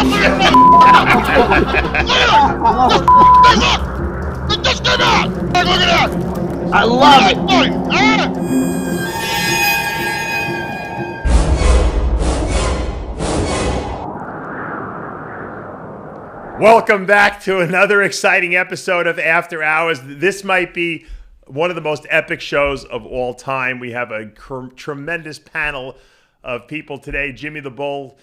It just came out! Look at that! I love it! Welcome back to another exciting episode of After Hours. This might be one of the most epic shows of all time. We have a tremendous panel of people today. Jimmy the Bull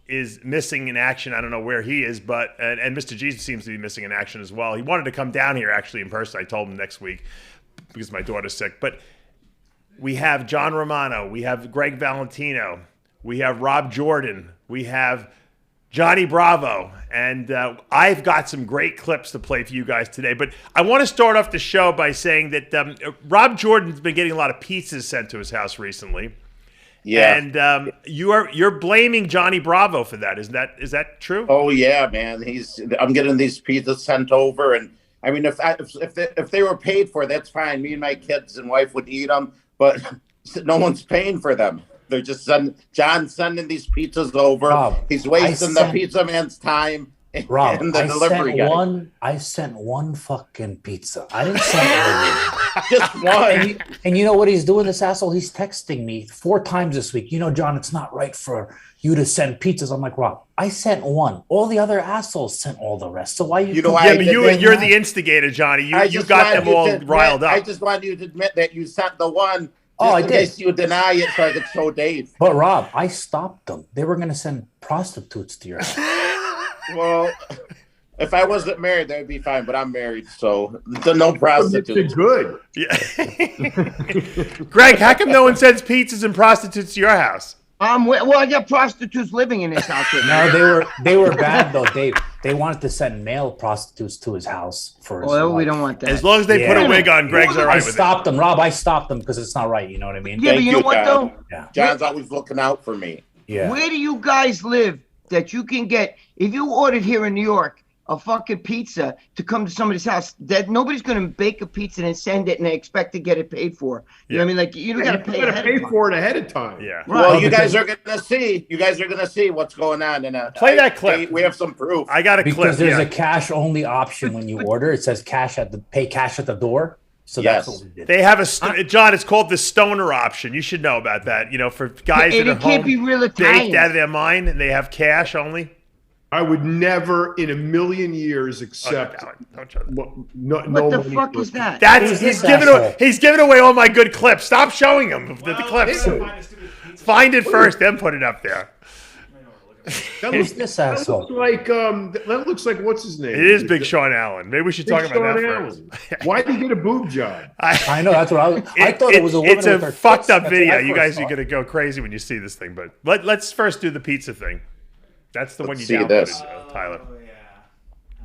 is missing in action. I don't know where he is, but and Mr. Jesus seems to be missing in action as well. He wanted to come down here actually in person. I told him next week because my daughter's sick. But we have John Romano. We have Greg Valentino. We have Rob Jordan. We have Johnny Bravo, and I've got some great clips to play for you guys today. But I want to start off the show by saying that Rob Jordan's been getting a lot of pizzas sent to his house recently. Yeah, and you're blaming Johnny Bravo for that. Is that true? Oh yeah, man. I'm getting these pizzas sent over, and I mean, if they were paid for, that's fine. Me and my kids and wife would eat them, but no one's paying for them. They're just John's sending these pizzas over. Rob, he's wasting the pizza man's time. Rob, and the delivery guy. I sent one fucking pizza. I didn't send everything. Just one. And you know what he's doing, this asshole? He's texting me 4 times this week. You know, John, it's not right for you to send pizzas. I'm like, Rob, I sent one. All the other assholes sent all the rest. So why you? Yeah, but you're the instigator, Johnny. You got them all riled up. I just want you to admit that you sent the one. I did. In case you deny it, so I could show Dave. But Rob, I stopped them. They were going to send prostitutes to your house. Well, if I wasn't married, that would be fine. But I'm married, so no prostitutes. Good. Yeah. Greg, how come no one sends pizzas and prostitutes to your house? Well, I got prostitutes living in his house. No, they were bad though, Dave. They wanted to send male prostitutes to his house for his wife. We don't want that. As long as they put a wig on, Greg's all right with it. I stopped them, Rob. I stopped them because it's not right. You know what I mean? Yeah, but you know what though? Yeah. John's always looking out for me. Yeah. Where do you guys live that you can get? If you ordered here in New York a fucking pizza to come to somebody's house, that nobody's going to bake a pizza and send it and they expect to get it paid for. You know what I mean? Like you got to pay. You got to pay for it ahead of time. Yeah. Right. Well, you guys are going to see. You guys are going to see what's going on. And play that clip. We have some proof. I got a clip. Because there's a cash only option when you order. It says pay cash at the door. So that's what we did. They have John. It's called the stoner option. You should know about that. You know, for guys that are can't be real Italian. baked out of their mind and they have cash only. I would never in a million years accept. Don't show that. What the fuck is that? He's giving away all my good clips. Stop showing him the clips. Find it first, then put it up there. That looks like what's his name? It is Big Sean Allen. Maybe we should talk about that first. Why did he get a boob job? I know that's what I thought. It was a woman. It's a fucked up video. You guys are gonna go crazy when you see this thing. But let's first do the pizza thing. That's the one you downloaded, Tyler.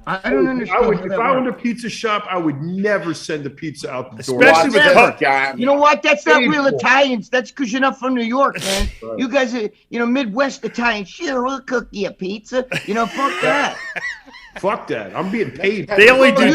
I don't understand. If I owned a pizza shop, I would never send a pizza out the door. Especially with you know what? That's not real Italians. That's because you're not from New York, man. You guys are, Midwest Italians. Sure, we'll cook you a pizza. Fuck that. Fuck that. I'm being paid. They only do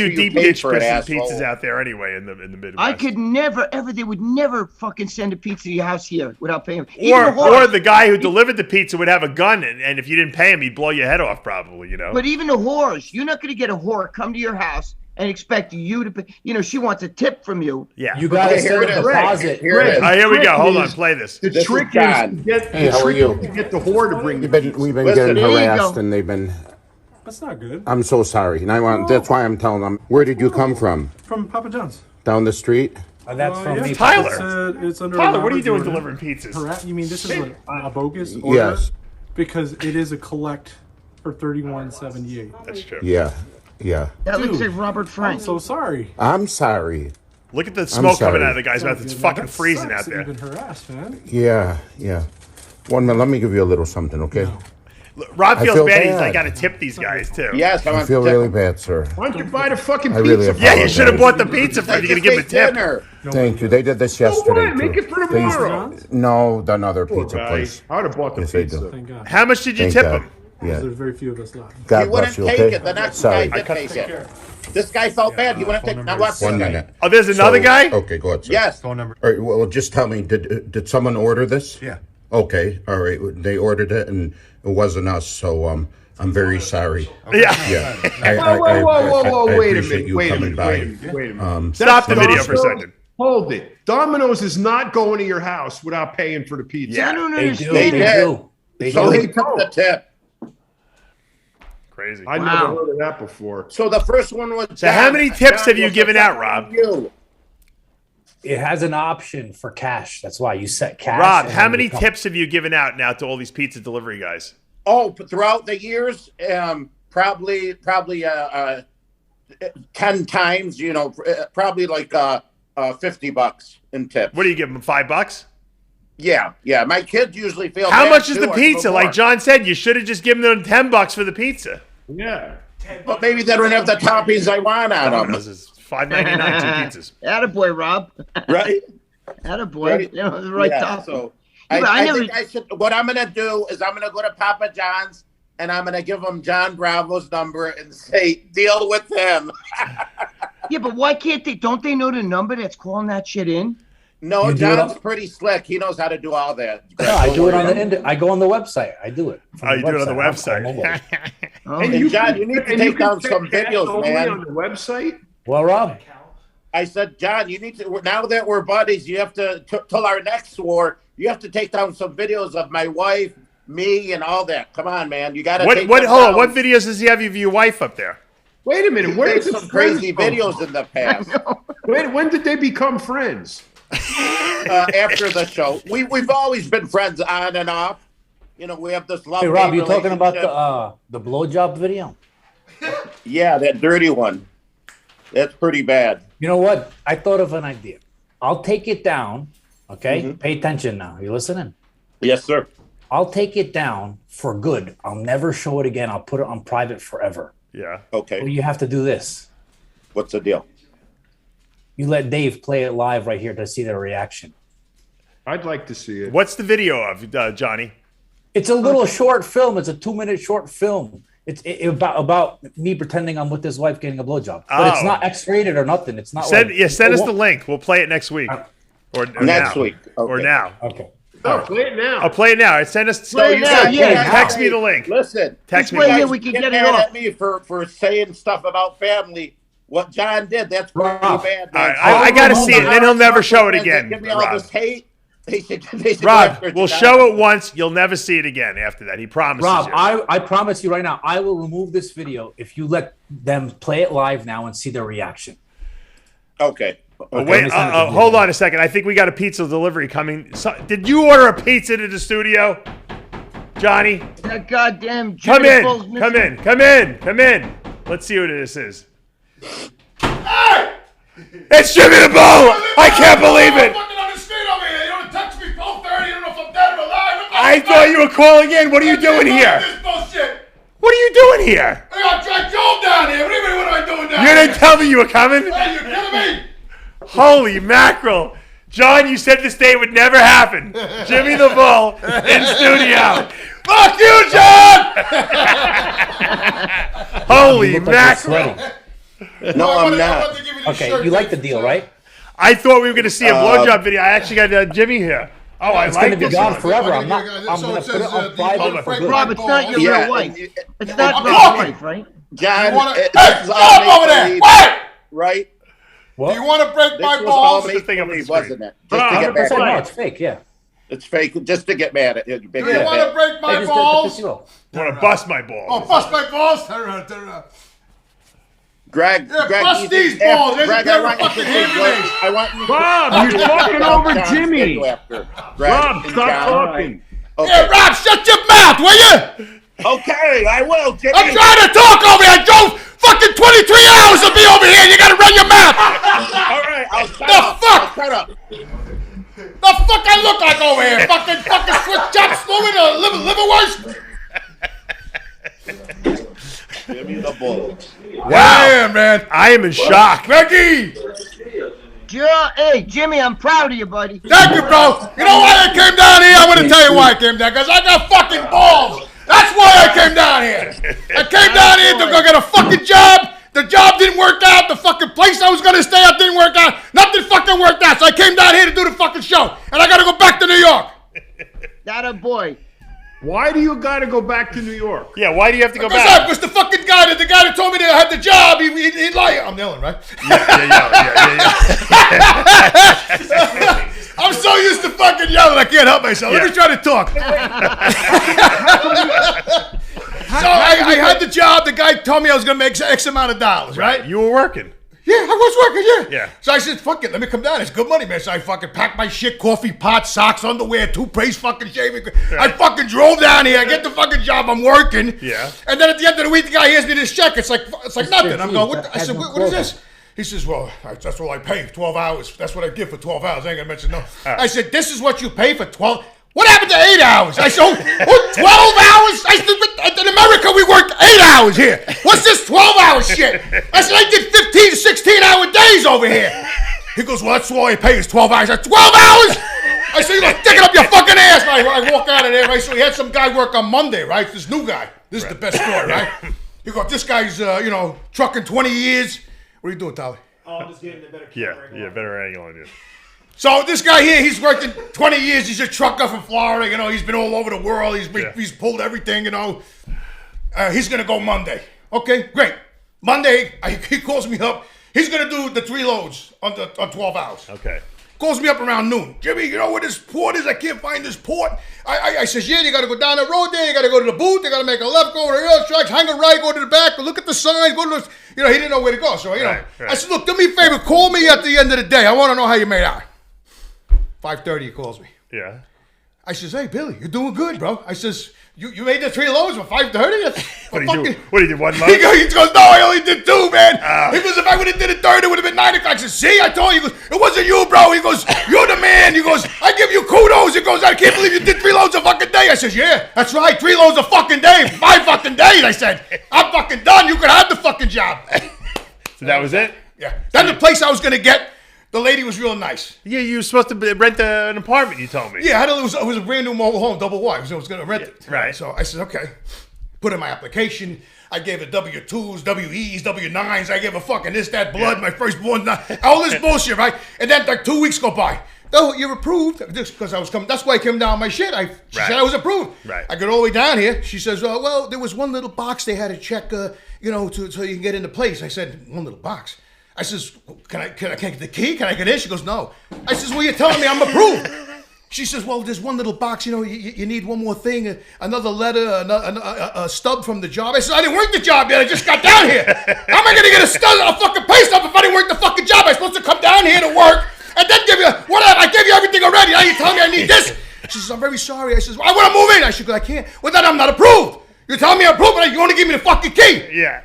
deep dish pizzas out there anyway in the Midwest. I could never ever. They would never fucking send a pizza to your house here without paying. Or the guy who delivered the pizza would have a gun, and if you didn't pay him, he'd blow your head off probably. But even the whores, you're not going to get a whore come to your house and expect you to pay. She wants a tip from you. Yeah. You got to send a deposit. Here we go. Hold on. Play this. The trick is to get the whore to bring. We've been getting harassed, and they've been. That's not good. I'm so sorry. And that's why I'm telling them. Where did you come from? From Papa John's. Down the street? That's from me. Tyler. It's under Tyler, what are you doing delivering pizzas? You mean this is a bogus order? Yes. Because it is a collect for $31.78. That's true. Yeah. That looks like Robert Frank. I'm so sorry. I'm sorry. Look at the smoke coming out of the guy's mouth. It's fucking freezing out there. You've been harassed, man. Yeah. 1 minute. Let me give you a little something, okay? No. Rob feels feel bad. bad. He's like, got to tip these guys too. Yes, I feel really bad, sir. Why don't you buy the fucking I really pizza? Yeah, you should have bought the pizza for. You're gonna give him a tip. Thank you. They did this yesterday. Make it for tomorrow. No, another pizza place. I would have bought the pizza. Thank God. How much did you tip him? Yeah. There's very few of us left. God He bless wouldn't you. take Okay. it. The next Sorry. guy did take it. This guy felt bad. He wouldn't take. Now watch 1 this guy. minute. Oh, there's another guy. Okay, go ahead, sir. Yes. All right, well, just tell me. Did someone order this? Yeah. Okay, all right. They ordered it, and it wasn't us. So I'm very sorry. Yeah. Yeah. Whoa, I wait a appreciate minute, you coming by. Stop the video for a second. Hold it. Domino's is not going to your house without paying for the pizza. Yeah. I don't They understand. do. They do. They So do. he took the tip. Crazy. I never heard of that before. So the first one was. So how many tips have you given out, Rob? It has an option for cash. That's why you set cash. Rob, and how then many you come- tips have you given out now to all these pizza delivery guys? Oh, throughout the years, probably 10 times. You know, probably like $50 in tips. What do you give them? $5? Yeah. My kids usually feel. How bad, much is too. the I give pizza? them Like more. John said, you should have just given them $10 for the pizza. Yeah. But maybe they don't have the toppings I want on them. This is $5.99 two pizzas. Attaboy, Rob. Right? Attaboy. Right. You know, the right Yeah, topic. so Yeah, but I I never- think I should. What I'm gonna do is I'm gonna go to Papa John's and I'm gonna give him John Bravo's number and say, deal with him. Yeah, but why can't they? Don't they know the number that's calling that shit in? No, You do it John's on- pretty slick. He knows how to do all that. No, I do it on the. I go on the website. I do it. from Oh, you do it on the I don't call nobody. website. Oh, And John, you need to and take can down pay some cash videos, only man. on the website. Well, Rob, I said, John, you need to. Now that we're buddies, you have to till our next war. You have to take down some videos of my wife, me, and all that. Come on, man. You got to. What? Hold on. What videos does he have of your wife up there? Wait a minute. Where There's did the some crazy friends come videos in the past. When did they become friends? After the show, we've always been friends on and off. You know, we have this love. hey Rob, you talking about the blowjob video? Yeah, that dirty one. That's pretty bad. You know what? I thought of an idea. I'll take it down. Okay, Mm-hmm. pay attention now. You listening? Yes, sir. I'll take it down for good. I'll never show it again. I'll put it on private forever. Yeah. Okay. Well, you have to do this. What's the deal? You let Dave play it live right here to see their reaction. I'd like to see it. What's the video of, Johnny? It's a little short film. It's a 2-minute short film. It's about me pretending I'm with his wife getting a blowjob. But it's Oh. not X-rated or nothing. It's not. Send us the won't- link. We'll play it next week. Or Next now. week. Or Okay. now. Okay. Oh, play it now. I'll play it now. Send us. Play it now, yeah. Text me the link. Listen, Text This me. way the here link. we can get get it mad off. at me for saying stuff about family. What John did, that's pretty Rob. bad. All Man. right, I got to see it, and then he'll never show it again. Give me all Rob. this hate. They should go Rob, after we'll John. show it once. You'll never see it again after that. He promises Rob, you. I promise you right now, I will remove this video if you let them play it live now and see their reaction. Okay. Oh, Okay, wait, let me send it to you. hold on a second. I think we got a pizza delivery coming. Did you order a pizza to the studio, Johnny? That goddamn Come Jimmy in, Bull's come missing- in, come in, come in. Let's see who this is. It's Jimmy the Bull! I can't believe it! Fucking on the street over here. You don't text me 12:30. You don't know if I'm dead or alive. I thought you were calling in. What are you doing here? This bullshit. What are you doing here? I got Jack Joe down here. What do you mean? What am I doing down You here? didn't tell me you were coming? Hey, you kidding me? Holy mackerel. John, you said this day would never happen. Jimmy the Bull in studio. Fuck you, John! Holy You look like you're mackerel. sweating. No, I I'm wanted not. to give you this Okay, shirt, you like the Dave, deal, so- right? I thought we were going to see a blowjob video. I actually got Jimmy here. Oh, I It's going to like be this gone one. forever. I'm So going it to put says, it on do you private wanna for break good. my Rob, it's not your Yeah, real wife. and- It's not I'm your talking. wife, right? John, You wanna, this hey, is all stop over there! make-believe, Wait! right? What? Do you want to break This my was all balls? Just thing up the make-believe, screen. wasn't it? Just to get 100% mad no, at it's fake, yeah. It's fake, just to get mad at you. Big Do you fat want to bad. break my Hey, just balls? piss you off. I want to bust my Oh, balls. bust my balls? Turn around, turn around. Greg, Yeah, Greg, bust you these think- balls. There's a Greg, pair I of want you to fucking think hand what- I want you to Rob, I you're want you to talking think about over John's Jimmy. schedule after. Greg Rob, and stop John. talking. Okay. Yeah, Rob, shut your mouth, will you? Okay, I will, Jimmy. I'm trying to talk over here. I drove fucking 23 hours to be over here. You gotta run your mouth. All right, I'll shut The up. fuck? I'll shut up. The fuck I look like over here? Fucking Swiss chop fluid or liverwurst? Jimmy the Bull. Wow. Yeah, man. I am in shock. Reggie. Hey, Jimmy, I'm proud of you, buddy. Thank you, bro. You know why I came down here? I'm gonna tell you why I came down. Because I got fucking balls. That's why I came down here. I came down here to go get a fucking job. The job didn't work out. The fucking place I was gonna stay at didn't work out. Nothing fucking worked out. So I came down here to do the fucking show. And I gotta go back to New York. That a boy. Why do you got to go back to New York? Yeah, why do you have to go Because back? I was the fucking guy that told me that I had the job. He lied. I'm yelling, right? Yeah. I'm so used to fucking yelling, I can't help myself. Let me try to talk. So I had the job. The guy told me I was going to make X amount of dollars, right? You were working. Yeah, I was working, Yeah. So I said, fuck it, let me come down. It's good money, man. So I fucking packed my shit, coffee pot, socks, underwear, toothpaste, fucking shaving. I fucking drove down here. I get the fucking job. I'm working. Yeah. And then at the end of the week, the guy hands me this check. It's like nothing. I'm going, I said, what is this? He says, well, that's all I pay, 12 hours. That's what I give for 12 hours. I ain't going to mention no. I said, this is what you pay for 12? What happened to 8 hours? I said, 12 hours? I said, in America, we work 8 hours here. What's this 12-hour shit? I said, I did 15 to 16-hour days over here. He goes, well, that's all I pay is 12 hours. I said, 12 hours? I said, you're sticking up your fucking ass. I walk out of there, right? So he had some guy work on Monday, right? This new guy. This is the best story, right? He goes, this guy's, trucking 20 years. What are you doing, Tyler? Oh, I'm just getting a better camera. Yeah, better angle on you. So this guy here, he's worked in 20 years. He's a trucker from Florida. He's been all over the world. He's pulled everything. He's gonna go Monday. Okay, great. Monday, he calls me up. He's gonna do the 3 loads on 12 hours. Okay. Calls me up around noon. Jimmy, you know where this port is? I can't find this port. I says, yeah, you got to go down the road there. You got to go to the booth. You got to make a left, go over the rail tracks, hang a right, go to the back, look at the signs, go to the, he didn't know where to go. So, Right. I said, look, do me a favor. Call me at the end of the day. I want to know how you made out. 5:30, he calls me. Yeah. I says, hey, Billy, you're doing good, bro. I says, you made the 3 loads for 5:30? What did you do? 1 load? He goes, no, I only did 2, man. He goes, if I would have did a third, it would have been 9 o'clock. I said, see, I told you. He goes, it wasn't you, bro. He goes, you're the man. He goes, I give you kudos. He goes, I can't believe you did 3 loads a fucking day. I says, yeah, that's right, 3 loads a fucking day, 5 fucking days. I said, I'm fucking done. You could have the fucking job. So that was it? Yeah. Then the place I was going to get, the lady was real nice. Yeah, you were supposed to rent an apartment, you told me. Yeah, it was a brand new mobile home, double wide. I was going to rent it. Right. So I said, okay. Put in my application. I gave it W-2s, W-Es, W-9s. I gave a fucking this, that, blood, my firstborn, all this bullshit, right? And then like 2 weeks go by. Oh, you're approved. Because I was coming. That's why I came down on my shit. She said I was approved. Right. I get all the way down here. She says, well, there was one little box they had to check, so you can get into place. I said, one little box. I says, can I get the key? Can I get in? She goes, no. I says, well, you're telling me I'm approved. She says, well, there's one little box, you need one more thing, another letter, a stub from the job. I said, I didn't work the job yet. I just got down here. How am I going to get a fucking pay stub if I didn't work the fucking job? I'm supposed to come down here to work and then give you, whatever. I gave you everything already. Now you're telling me I need this? She says, I'm very sorry. I says, well, I want to move in. I said, I can't. Well, then I'm not approved. You're telling me I'm approved, but you want to give me the fucking key. Yeah.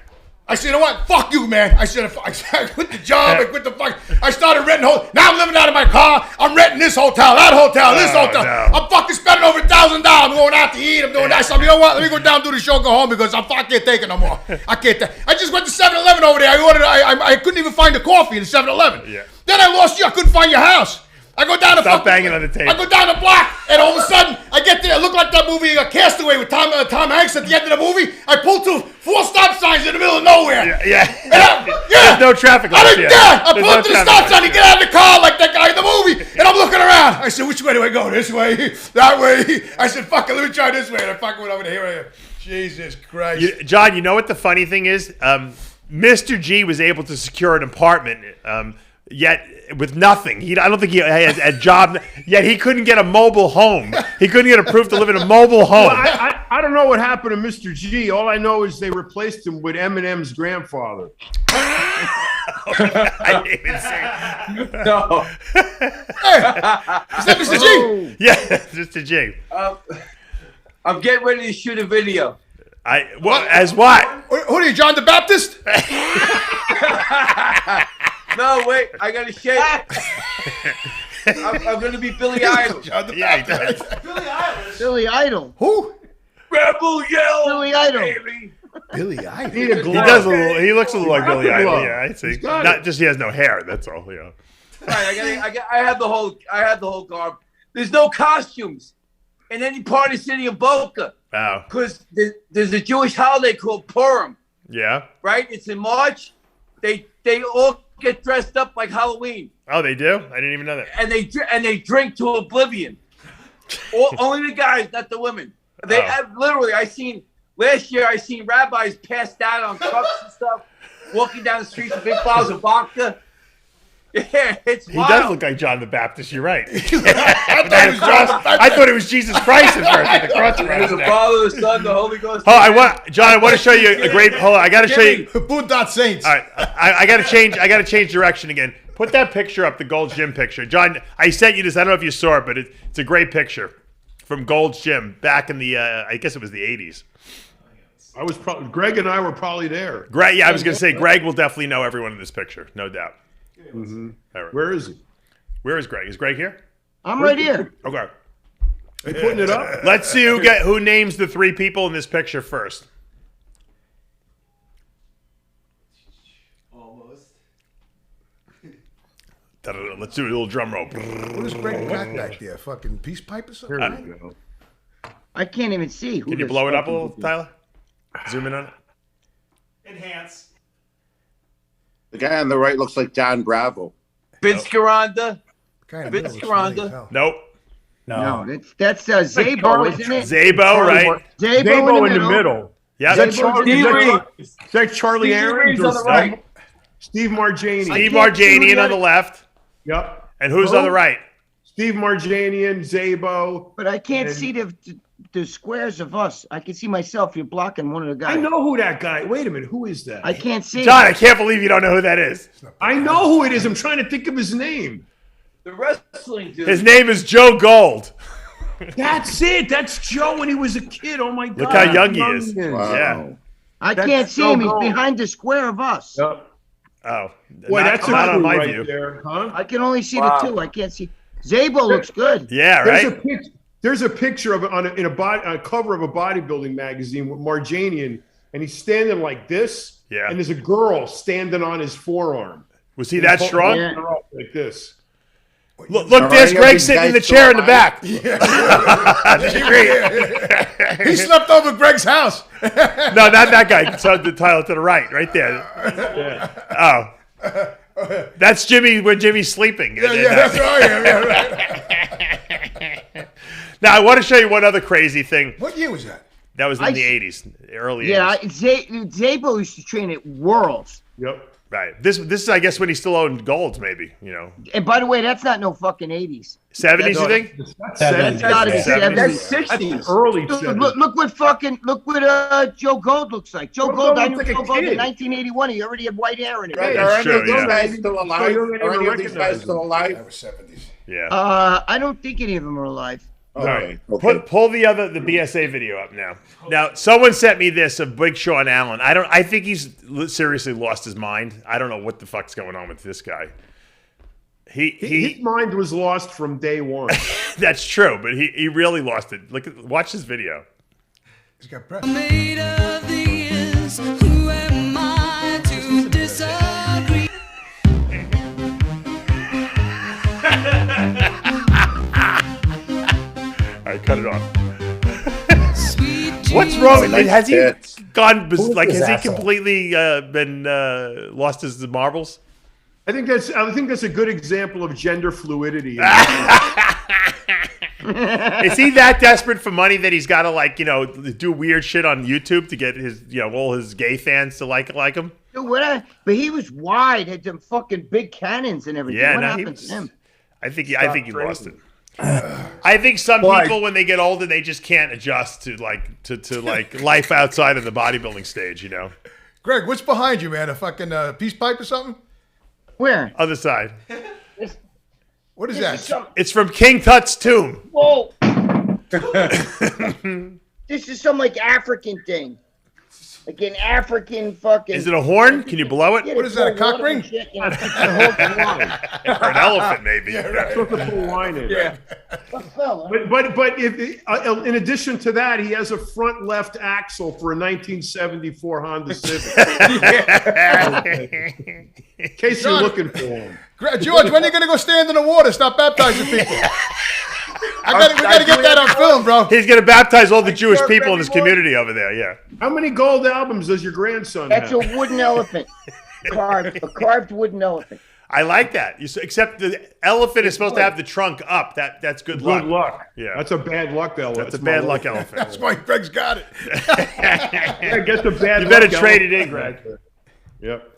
I said, you know what? Fuck you, man. I said, I quit the job. I quit the fuck. I started renting hotels. Now I'm living out of my car. I'm renting this hotel, that hotel, this hotel. No. I'm fucking spending over $1,000. I'm going out to eat. I'm doing that stuff. You know what? Let me go down, do the show, go home because I can't take it no more. I can't. I just went to 7-Eleven over there. I couldn't even find the coffee in the 7-Eleven. Yeah. Then I lost you. I couldn't find your house. I go down the Stop banging on the table. I go down the block, and all of a sudden, I get there. I look like that movie Castaway with Tom Hanks at the end of the movie. I pull to 4 stop signs in the middle of nowhere. Yeah. Yeah. There's no traffic lights. I pull up to the stop sign. You get out of the car like that guy in the movie, and I'm looking around. I said, which way do I go? This way? That way? I said, fuck it, let me try this way. And I fucking went over there. Here I am. Jesus Christ. John, you know what the funny thing is? Mr. G was able to secure an apartment, yet with nothing. I don't think he has a job, yet he couldn't get a mobile home. He couldn't get approved to live in a mobile home. Well, I don't know what happened to Mr. G. All I know is they replaced him with Eminem's grandfather. I didn't even say it. No. Hey, is that Mr. G? Yeah, Mr. G. I'm getting ready to shoot a video. As what? Who are you, John the Baptist? No, wait. I got to shave. I'm going to be Billy Idol. John the Yeah, he Baptist. does. Billy Idol. Who? Rebel yell. Billy Idol. Baby. Billy Idol. Need a He glove. does a little. He looks a little like Billy Idol. glove. Yeah, I see. He's got Not it. just he has no hair. That's all. Yeah. Right, I had the whole garb. There's no costumes in any part of the city of Boca Wow. because there's a Jewish holiday called Purim. Yeah. Right? It's in March. They all get dressed up like Halloween, Oh, they do. I didn't even know that. and they drink to oblivion. Only the guys, not the women. They literally. Last year I seen rabbis passed out on trucks and stuff, walking down the streets with big bottles of vodka. Yeah, it's He wild. does look like John the Baptist. You're right. I thought it was Jesus Christ at first with the cross around There's his the neck. Father, the Son, the Holy Ghost. Oh, John, I want to show you a great. Hold on, I got to show you. Boondot Saints. All right, I got to change. I got to change direction again. Put that picture up, the Gold's Gym picture, John. I sent you this. I don't know if you saw it, but it's a great picture from Gold's Gym back in the. I guess it was the '80s. Greg and I were probably there. Greg, yeah, I was going to say Greg will definitely know everyone in this picture, no doubt. Mm-hmm. All right. Where is he? Where is Greg? Is Greg here? I'm right here. Okay. They putting it up? Let's see who names the 3 people in this picture first. Almost. Let's do a little drum roll. What is Greg got back there? Fucking peace pipe or something? Here we go. I can't even see. Who Can you this blow it up a fucking little, is. Tyler? Zoom in on it. Enhance. The guy on the right looks like John Bravo. Vince Caranda. Kind Vince Caranda. Nope. No, that's Zabo, isn't it? Zabo, right? Zabo in the middle. Yeah. Is that Charlie Steve Aaron's Reeves on the right. Steve Marjanian? Steve Marjanian on the left. Yep. And who's on the right? Steve Marjanian, Zabo. But I can't see the squares of us. I can see myself. You're blocking one of the guys. I know who that guy. Wait a minute. Who is that? I can't see. John, I can't believe you don't know who that is. I know who it is. I'm trying to think of his name. The wrestling dude. His name is Joe Gold. That's it. That's Joe when he was a kid. Oh my God. Look how young he is. Wow. Yeah. I That's can't see so him. He's cool. behind the square of us. Yep. Oh. Boy, that's not a on clue my right view. there, huh? I can only see Wow. the 2. I can't see. Zabo looks good. Yeah, There's right? there's a picture of it on a cover of a bodybuilding magazine with Marjanian, and he's standing like this. Yeah. And there's a girl standing on his forearm. Was he that strong? Yeah. Like this. Look, All there's right, Greg these sitting in the guys chair in still the back. That's great. He slept over Greg's house. No, not that guy. So the Tyler to the right there. Oh. That's Jimmy when Jimmy's sleeping. That's right. Yeah, right. Now, I want to show you one other crazy thing. What year was that? That was in the 80s, early 80s. Yeah, Zabo used to train at Worlds. Yep. Right. This is, I guess, when he still owned Golds, maybe, you know. And by the way, that's not no fucking 80s. 70s, you think? That's gotta be 70s. That's 60s. Early Dude, 70s. look what Joe Gold looks like. Joe Joe Gold, Gold I knew looks like a Joe Gold in kid. 1981. He already had white hair in it. Right, That's are any true, of these yeah. guys still alive? you're gonna Are any of even these guys recognize still That alive? was 70s. Yeah. I don't think any of them are alive. Okay. Okay. Pull the BSA video up now. Now, someone sent me this of Big Sean Allen. I think he's seriously lost his mind. I don't know what the fuck's going on with this guy. His mind was lost from day one. That's true, but he really lost it. Watch this video. He's got breath. Made of these, who am I to disagree? All right, cut it off. Sweet What's wrong with him? Has he Hits. gone? is Like, this has he asshole? completely been lost his marbles? I think that's a good example of gender fluidity. Is he that desperate for money that he's got to do weird shit on YouTube to get his all his gay fans to like him? Dude, but he was wide, had them fucking big cannons and everything. Yeah, what no, happened to him? I think he lost it. I think some people when they get older they just can't adjust to life outside of the bodybuilding stage. Greg, what's behind you, man? A fucking peace pipe or something? Where? Other side. What is that? It's from King Tut's tomb. Whoa! This is some like African thing. Like an African fucking. Is it a horn? Can you blow it? What is that, a cock ring? Or an elephant, maybe. That's what the full wine is. Yeah. But if in addition to that, he has a front left axle for a 1974 Honda Civic. In case you're looking for him. George, when are you going to go stand in the water? Stop baptizing people. We got to get that on film, bro. He's going to baptize all the Jewish people in his community over there. Yeah. How many gold albums does your grandson That's have? a wooden elephant. A carved wooden elephant. I like that. Except the elephant is supposed to have the trunk up. That's good luck. Good luck. Yeah. That's a bad luck elephant. That's a bad luck elephant. That's why Greg's got it. Yeah, get the bad You better luck trade it elephant. in, Greg. Yep.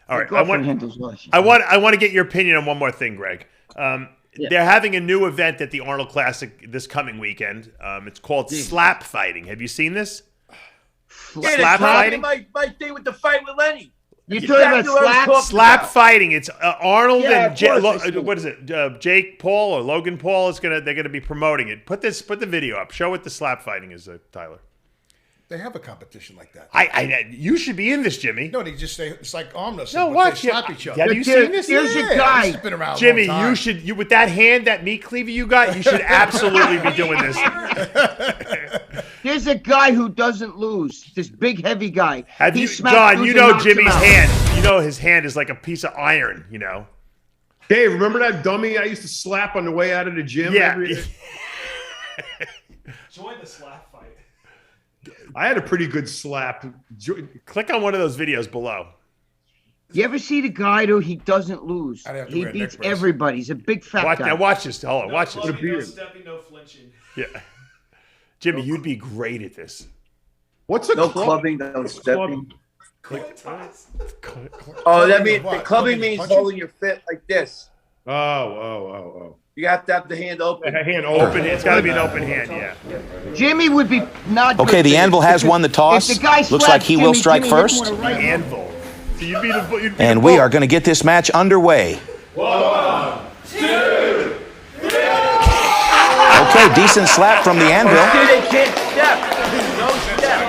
All right. Girlfriend handles lotion. I want to get your opinion on one more thing, Greg. They're having a new event at the Arnold Classic this coming weekend. It's called slap fighting. Have you seen this? Yeah, Slap fighting? My thing with the fight with Lenny. You talking about slap? Slap fighting. It's Arnold Yeah, and of course it's what is it? Jake Paul or Logan Paul is they're gonna be promoting it. Put the video up. Show what the slap fighting is, Tyler. They have a competition like that. You should be in this, Jimmy. No, they just say it's like arm wrestling. No, but watch. They slap each other. Have you seen this? Here's a Yeah, guy. this has been around a Jimmy, long time. you with that hand, that meat cleaver you got, you should absolutely be doing this. There's a guy who doesn't lose. This big, heavy guy. Have He you, smacks John? dudes You and know knocks him Jimmy's out. hand. You know his hand is like a piece of iron. You know. Dave, remember that dummy I used to slap on the way out of the gym? Yeah. Join the slap fight. I had a pretty good slap. Click on one of those videos below. You ever see the guy though? He doesn't lose. I'd have to He wear a beats neck brace. everybody. He's a big fat Watch, guy. now watch this. Hold on, watch this. Clubbing, no stepping, no flinching. Yeah, Jimmy, you'd be great at this. What's a No club? clubbing, no stepping. Click. Oh, that means What? clubbing means Punching? holding your fit like this. Oh. You have to have the hand open. Hand Open. It's got to be an open hand. Yeah. Jimmy would be not. Okay, good the for Anvil this has because won the toss. if the guy Looks slaps like he will Jimmy, strike Jimmy hits first. him with a right hook. Anvil. So you'd be the. And we are going to get this match underway. 1, 2, 3. Okay, decent slap from the Anvil. They can't step. No step.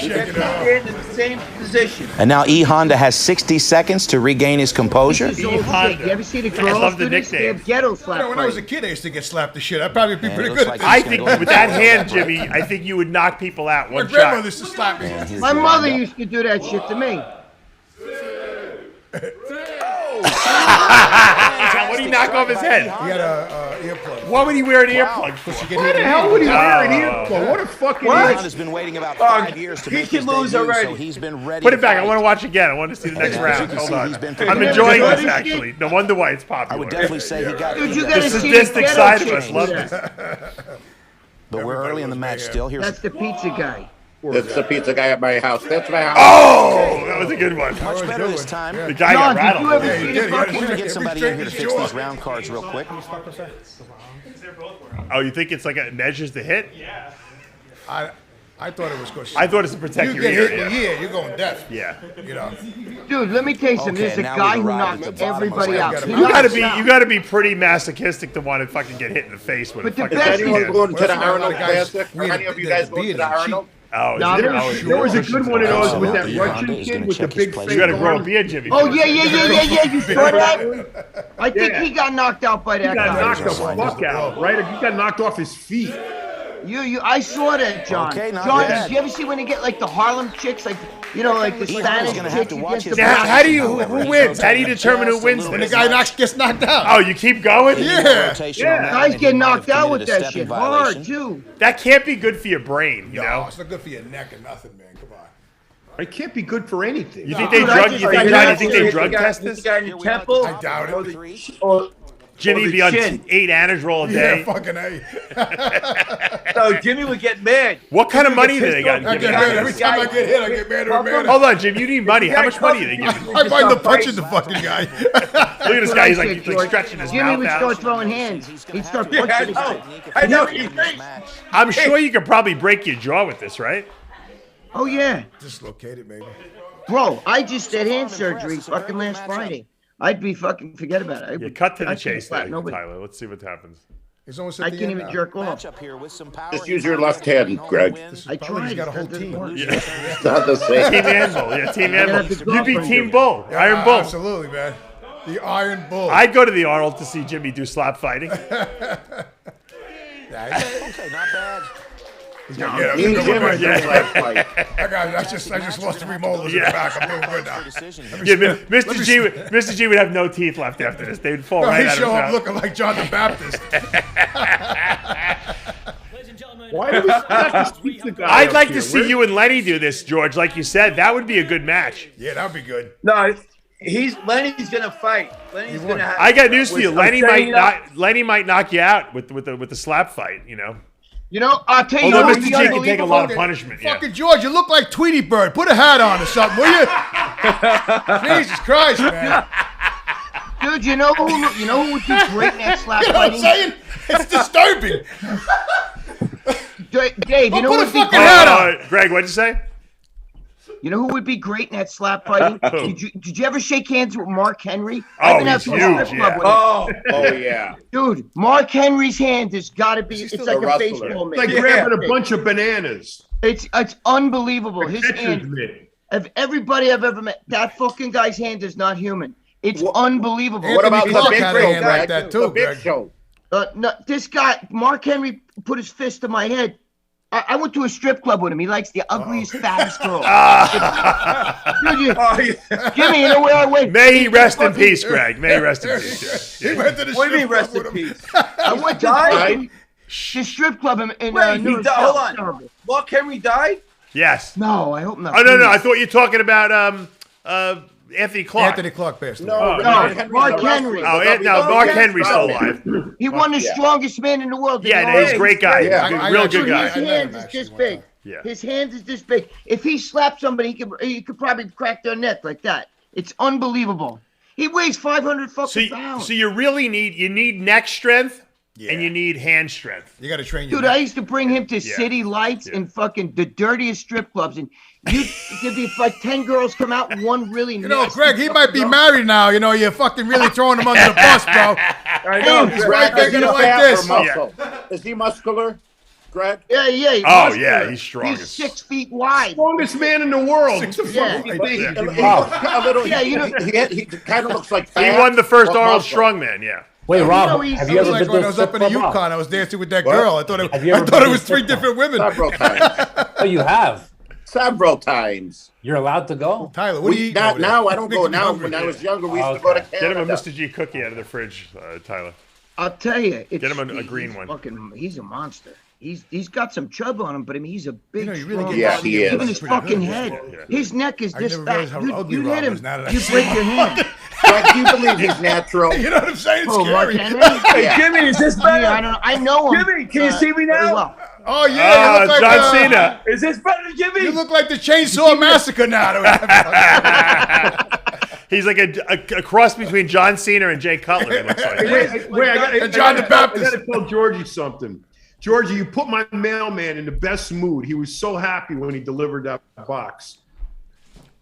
You have to stand in the same position. And now E Honda has 60 seconds to regain his composure. This is all Honda. shit. You ever see the I girls love the do this? They have nicknames. ghetto You slap know, when I was a fighting. kid, I used to get slapped to shit. I'd probably be And pretty it looks good like at I this. he's think gonna go with that for hand, that right. Jimmy, I think you would knock people out My one grandmother shot. used to slap me. And here's My the mother windup. used to do that shit to me. What did he knock off his head? He had a earplug. Why would he wear an earplug? Why the hell would he wear an earplug? What a fucking E idiot. Honda's been waiting about 5 years to he make can his lose debut, already. so he's been ready. Put it back. to I want to fight. watch again. I want to see the next As round. you can Hold see, on. he's been I'm prepared. enjoying What this is actually. No wonder why it's I popular. would definitely say he got Dude, you the gotta The see the sadistic ghetto side of chicks us. do Love that. this. But we're early in the match still. Here's That's the pizza guy. That's the pizza guy at my house. That's my house. Oh, that was a good one. much better this time. The guy John, got did you rattled. ever see the We're going to fucking? get somebody in here to fix these round cards real quick. Oh, you think it's like it measures the hit? Yeah. I thought it was because I thought it's to protect you your get ear. hit in the ear, you're going deaf. Yeah. You know. Dude, let me tell you something. Okay, There's a now guy we've who arrived at knocks the bottom of everybody the out. round. He You gotta knocks be out. you gotta be pretty masochistic to want to fucking get hit in the face with But a the fucking best Is anyone is- going to the Well, that's why a lot Arnold of guys- Classic? we Are had any of you the guys going to beard the and cheek. Arnold? Oh, No, is it? there Oh, There was a good one of those with that E Russian Honda is kid gonna with the check his big place. face. you gotta grow a on. beard, Jimmy. Oh yeah. You saw that? I think Yeah. he got knocked out by He that got guy. knocked the fuck out, right? He got knocked off his feet. I saw that, John. Okay, not John, bad. did you ever see when they get like the Harlem chicks, like like the He's Spanish gonna have chicks to who watch gets his the Now, back. how do you who wins? How do you determine who wins When the this? guy gets knocked down. Oh, you keep going? Yeah. guys get knocked out with that shit hard too. That can't be good for your brain, you No, know. it's not good for your neck or nothing, man. Come on. It can't be good for anything. You think they Dude, I drug? just- You think, I John, you just- think they drug test this? This guy in the temple. I doubt it. Or Jimmy the be on chin. 8 Anadrol a Yeah, day. fucking A. No, Jimmy would get mad. What kind of money Jimmy do would they get got? I Jimmy? get mad. Every time I get hit, I get madder and madder. Hold on, Jim. You need money. How much money are they giving you? I find the punching the fucking guy. Look at this guy. He's like, he's like George. stretching his Jimmy mouth would start out. throwing hands. He'd start Yeah, I punching. know. I know. He's I'm sure you could probably break your jaw with this, right? Oh yeah, Dislocated, maybe. bro. I just had hand surgery fucking last Friday. I'd be fucking forget about it. Yeah, cut to the I can't chase slap there, nobody. Tyler. Let's see what happens. He's almost I at the can't end even now. jerk off. Match up here with some power. Just use your left hand, Greg. I Probably he's tried. got a whole It doesn't team. work. Yeah. It's not the same. Team Anvil. Yeah, Team have Anvil. the You'd be girlfriend Team do it. Bull. Iron Bull. Absolutely, man. The Iron Bull. I'd go to the Arnold to see Jimmy do slap fighting. Okay, not bad. Yeah, Me and Jim are doing last fight. I just lost 3 molars in the back. I'm doing good now. Decision. Yeah, Mr. G would have no teeth left after this. They'd fall No, right he out of his show up mouth. looking like John the Baptist. Why do we have to speak the guy I'd up like here? to see you and Lenny do this, George. Like you said, that would be a good match. Yeah, that would be good. No, Lenny's gonna fight. Lenny's gonna have. I got news for you. I'm Lenny saying might knock you out with the slap fight. You know. You know, I'll tell you. Although what Mr. would be G can take a lot of unbelievable? punishment. Yeah. Fucking George, you look like Tweety Bird. Put a hat on or something, will you? Jesus Christ, man. Dude, you know who would be great in that slap You know what I'm fighting? saying? It's disturbing. Dave, you know Put who a would be fucking great? hat on. Greg, what'd you say? You know who would be great in that slap fighting? Did you ever shake hands with Mark Henry? Oh, I've been out he's to a huge, strip club yeah. with him. Oh yeah. Dude, Mark Henry's hand has got to be. It's like a wrestler? baseball It's mitt. like grabbing a bunch of bananas. It's unbelievable. His Catcher's hand. mitt. Of everybody I've ever met, that fucking guy's hand is not human. It's unbelievable. What about the Clark Big had a Show, hand like Greg? that too, The Big Greg. Show. No, this guy, Mark Henry, put his fist to my head. I went to a strip club with him. He likes the ugliest, fattest girl. Jimmy, you know where I went? May he rest in peace, Greg. May he rest in peace. He went to the What do you mean strip rest club in with him. peace? I went to Died? the strip club in Wait, he New died. Hold York. on. Mark Henry died? Yes. No, I hope not. Oh no, I thought you were talking about Anthony Clark. Anthony Clark passed away. No, Mark Henry. Oh, no, Mark Henry's still alive. He won the strongest man in the world. Yeah, he's a great guy. Yeah. He's a I real actually- good guy. His hands is this big. Yeah. His hands is this big. If he slapped somebody, he could probably crack their neck like that. It's unbelievable. He weighs 500 fucking pounds. So you really need neck strength and you need hand strength. You got to train your Dude, I neck. used to bring him to City Lights and fucking the dirtiest strip clubs, and there'd be like 10 girls come out and one really. You know, Greg, he might be married now. You know, you're fucking really throwing him under the bus, bro. I know. His wife ain't Is he gonna like fat or this. muscle? Is he muscular, Greg? Yeah. He's Oh, muscular. yeah, he's strong He's as- 6 feet wide. Strongest man in the world. Yeah. He kind of looks like He fat, won the first but Arnold muscle. Strongman. Yeah. Wait, Rob, he's- have you ever Like been when to I a was up strip in the club? Yukon, I was dancing with that What? girl. I thought it Have you ever was been to a three strip different women. Several times. Oh, you have. Several times. You're allowed to go. Tyler, what do you eat? over there? Now I don't Makes go me now. hungry. When I was younger, we used to go to Okay. Get him a Canada. Mr. G cookie out of the fridge, Tyler. I'll tell you. Get him a green one. He's a monster. He's got some chub on him, but I mean, he's a big. You know, you really strong get Yeah, to see he him. is. Even his Pretty fucking good. head. Yeah. His neck is I this never fat. realized how ugly You Rob hit him, was now that I you see break him. your hand. Greg, do you believe he's natural? You know what I'm saying? It's Oh, Mark scary. Henry? Hey, Yeah. Jimmy, is this better? Yeah, I know him. Jimmy, can you see me very now? well. Oh, yeah. You look like John Cena. Is this better, Jimmy? You look like the Chainsaw Massacre now. He's like a cross between John Cena and Jay Cutler. It looks like. Wait, And John the Baptist. I gotta tell Georgie something. Georgie, you put my mailman in the best mood. He was so happy when he delivered that box.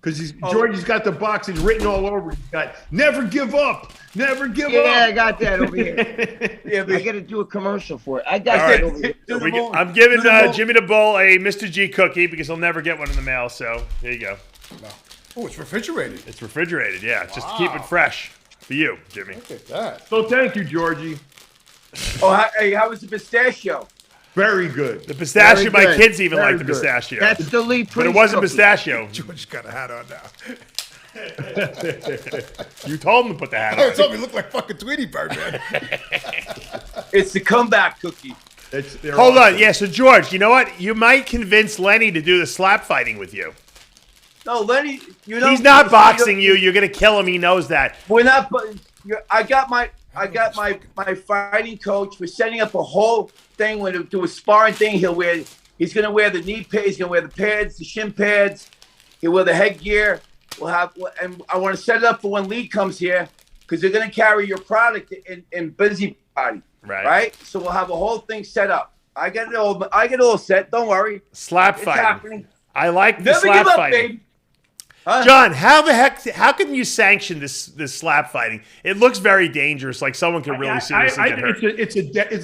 Because Georgie's got the box, he's written all over. He's got never give up. Never give Yeah, I up. got that over here. Yeah, I got to do a commercial for it. I got All that right. over here. I'm giving Jimmy the Bull a Mr. G cookie because he'll never get one in the mail. So there you go. Oh, it's refrigerated. It's refrigerated. Yeah, just to keep it fresh for you, Jimmy. Look at that. So thank you, Georgie. Oh, hey, how was the pistachio? Very good. The pistachio, Very my good. kids even Very like the good. pistachio. That's the Lee but it Priest wasn't cookie. pistachio. George got a hat on now. You told him to put the hat I on. told me look like fucking Tweety Bird, man. It's the comeback cookie. They're Hold awesome. on. Yeah, so George, you know what? You might convince Lenny to do the slap fighting with you. No, Lenny, you know He's not boxing you. You're gonna kill him. He knows that. We're not. I got my fighting coach. We're setting up a whole thing. We're gonna do a sparring thing. He's gonna wear the knee pads. He's gonna wear the pads, the shin pads. He'll wear the headgear. And I want to set it up for when Lee comes here because they're gonna carry your product in Busybody. Right. So we'll have a whole thing set up. I get it all set. Don't worry. Slap It's fighting. happening. I like the Never slap give up, fighting. babe. Huh? John, how can you sanction this slap fighting? It looks very dangerous. Like someone could really seriously get hurt. It's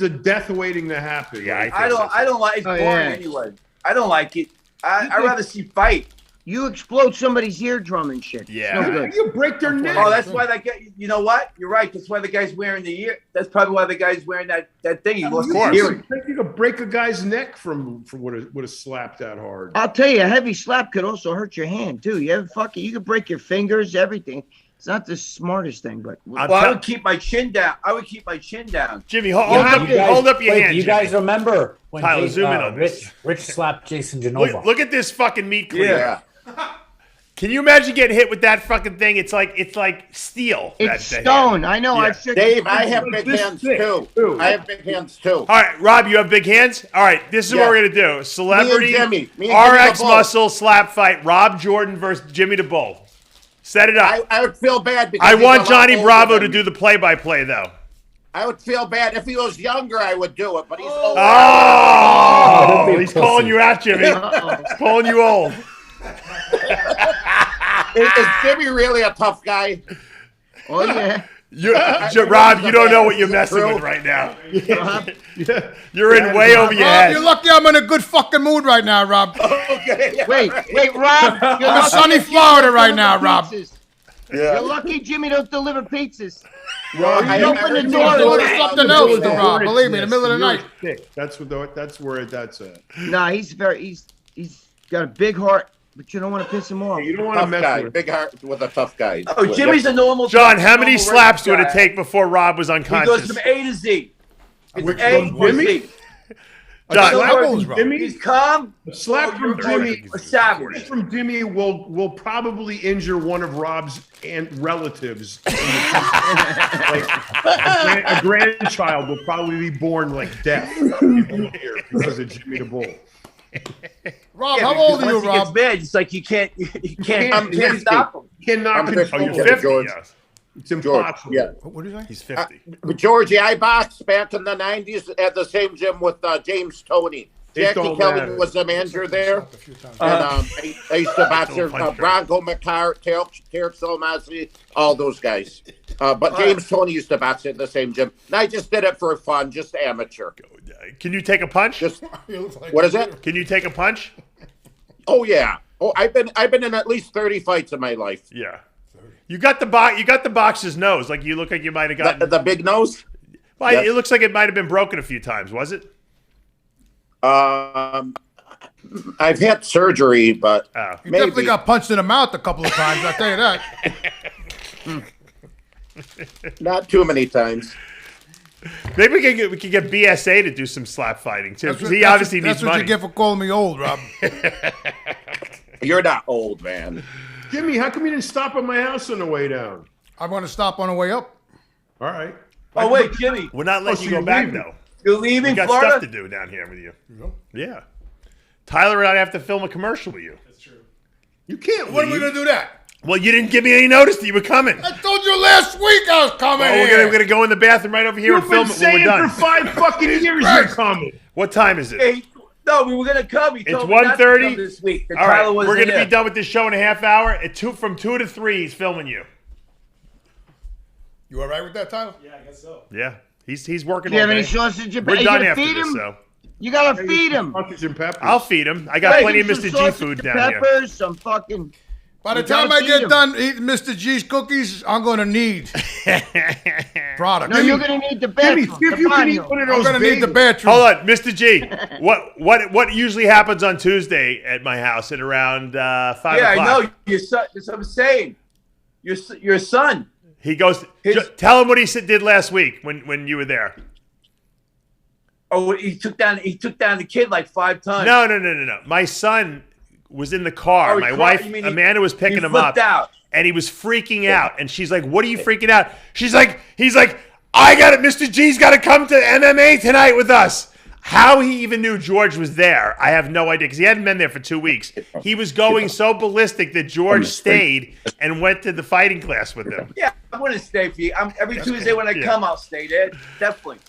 a death waiting to happen. Yeah, I don't like it's boring anyway. I don't like it. I'd rather see fight. You explode somebody's eardrum and shit. Yeah. It's no good. You break their neck. Oh, that's why that guy. You know what? You're right. That's why the guy's wearing the ear. That's probably why the guy's wearing that thing. He lost his hearing. You could break a guy's neck from would have slapped that hard. I'll tell you, a heavy slap could also hurt your hand too. You could break your fingers, everything. It's not the smartest thing, but I would keep my chin down. Jimmy, hold up your hand. You guys remember when Tyler, zoom in on Rich slapped Jason Genova? Look at this fucking meat cleaver. Yeah. Can you imagine getting hit with that fucking thing? It's like steel. It's stone. I know. Yeah. I've said Dave, I have big hands too. I have big hands too. All right, Rob, you have big hands? All right, this is what we're going to do. Celebrity Me and Jimmy RX the Bull. Muscle slap fight. Rob Jordan versus Jimmy the Bull. Set it up. I would feel bad because I he's want a lot Johnny older Bravo than to me. do the play-by-play, though. I would feel bad if he was younger. I would do it, but he's older. Oh, he's calling you out, Jimmy. He's calling you old. Is Jimmy really a tough guy? Oh yeah. Rob, you don't know what you're messing with right now. You're in way over your Rob, head. you're lucky I'm in a good fucking mood right now, Rob. Okay. Wait, Rob. I'm in sunny Florida right now, Rob. You're lucky Jimmy don't deliver pizzas. Well, He's open the He's door. doing something else to Rob. Believe me, in the middle of the night. That's where that's at. Nah, he's got a big heart, but you don't want to piss him off. You don't want to Tough mess guy, with big heart with a tough guy. Oh, Jimmy's a normal. John, how many normal slaps would it guy. take before Rob was He goes unconscious? from A to Z. It's Which A one, to Jimmy? Z. John, Jimmy? He's calm. A slap Oh, from you're Jimmy. a savage. From Jimmy will probably injure one of Rob's relatives. Like a grandchild will probably be born like deaf here because of Jimmy the Bull. Rob, Yeah, how because old are you, once he gets Rob? mad, it's like you can't I'm 50. stop him. Cannot I'm control 50. Oh, you're him. 50. George. Yes. It's George, impossible. yeah. What did you say? He's 50. But Georgie, I boxed back in the 90s at the same gym with James Toney. It Jackie don't Kelly matter. was the manager there. A few times. And I used to box there. punch Bronco McCart, Terry Solomasi, all those guys. But James Toney used to box at the same gym. And I just did it for fun, just amateur. Can you take a punch? Just You look like what is it? Can you take a punch? Oh yeah. Oh, I've been in at least 30 fights in my life. Yeah. You got the boxer's nose. Like you look like you might have gotten. The big nose. Well, yes. it looks like it might have been broken a few times. Was it? I've had surgery, but You maybe. definitely got punched in the mouth a couple of times, I'll tell you that. Not too many times. Maybe we could get BSA to do some slap fighting too. Because he obviously needs That's what money. you get for calling me old, Rob. You're not old, man. Jimmy, how come you didn't stop at my house on the way down? I'm going to stop on the way up. All right. Oh wait, Jimmy, We're not letting so you go you're back leaving. though. you're We leaving got Florida. stuff to do down here with you. Yeah. Tyler and I have to film a commercial with you. That's true. You can't When are we leave. going to do that? Well, you didn't give me any notice that you were coming. I told you last week I was coming Well, here. we're gonna go in the bathroom right over here You've and film been it when we're saying done. for 5 fucking years you're coming. What time is it? Hey, no, we were gonna come. He It's told me not to 1:30. come this week. All right, Tyler we're wasn't gonna here. be done with this show in a half hour. From 2 to 3, he's filming you. You all right with that, Tyler? Yeah, I guess so. Yeah, he's working. Do you all have any day. sausage and We're you done gotta after feed this, him? so You gotta feed him. Sausage and peppers. I'll feed him. I got Hey, plenty of give him Mr. some G sausage food and down here. peppers, some fucking. By the You time gotta I feed get him. done eating Mr. G's cookies, I'm going to need product. No, you're gonna need the Jimmy, bathroom. see if you can eat baño. one of I'm those going to need the bagels. bathroom. Hold on, Mr. G. What usually happens on Tuesday at my house at around 5 Yeah, o'clock? I know. Your son. That's what I'm saying. Your son. He goes. Tell him what he did last week when you were there. Oh, he took down the kid like 5 times. No. My son was in the car. Oh, My you wife, mean Amanda, was picking he him up. flipped out. And he was freaking out. And she's like, "What are you freaking out?" He's like, "I got it. Mr. G's got to come to MMA tonight with us." How he even knew George was there, I have no idea, because he hadn't been there for 2 weeks. He was going so ballistic that George stayed and went to the fighting class with him. Yeah, I'm gonna stay for you. Every Tuesday when I come, I'll stay there. Definitely.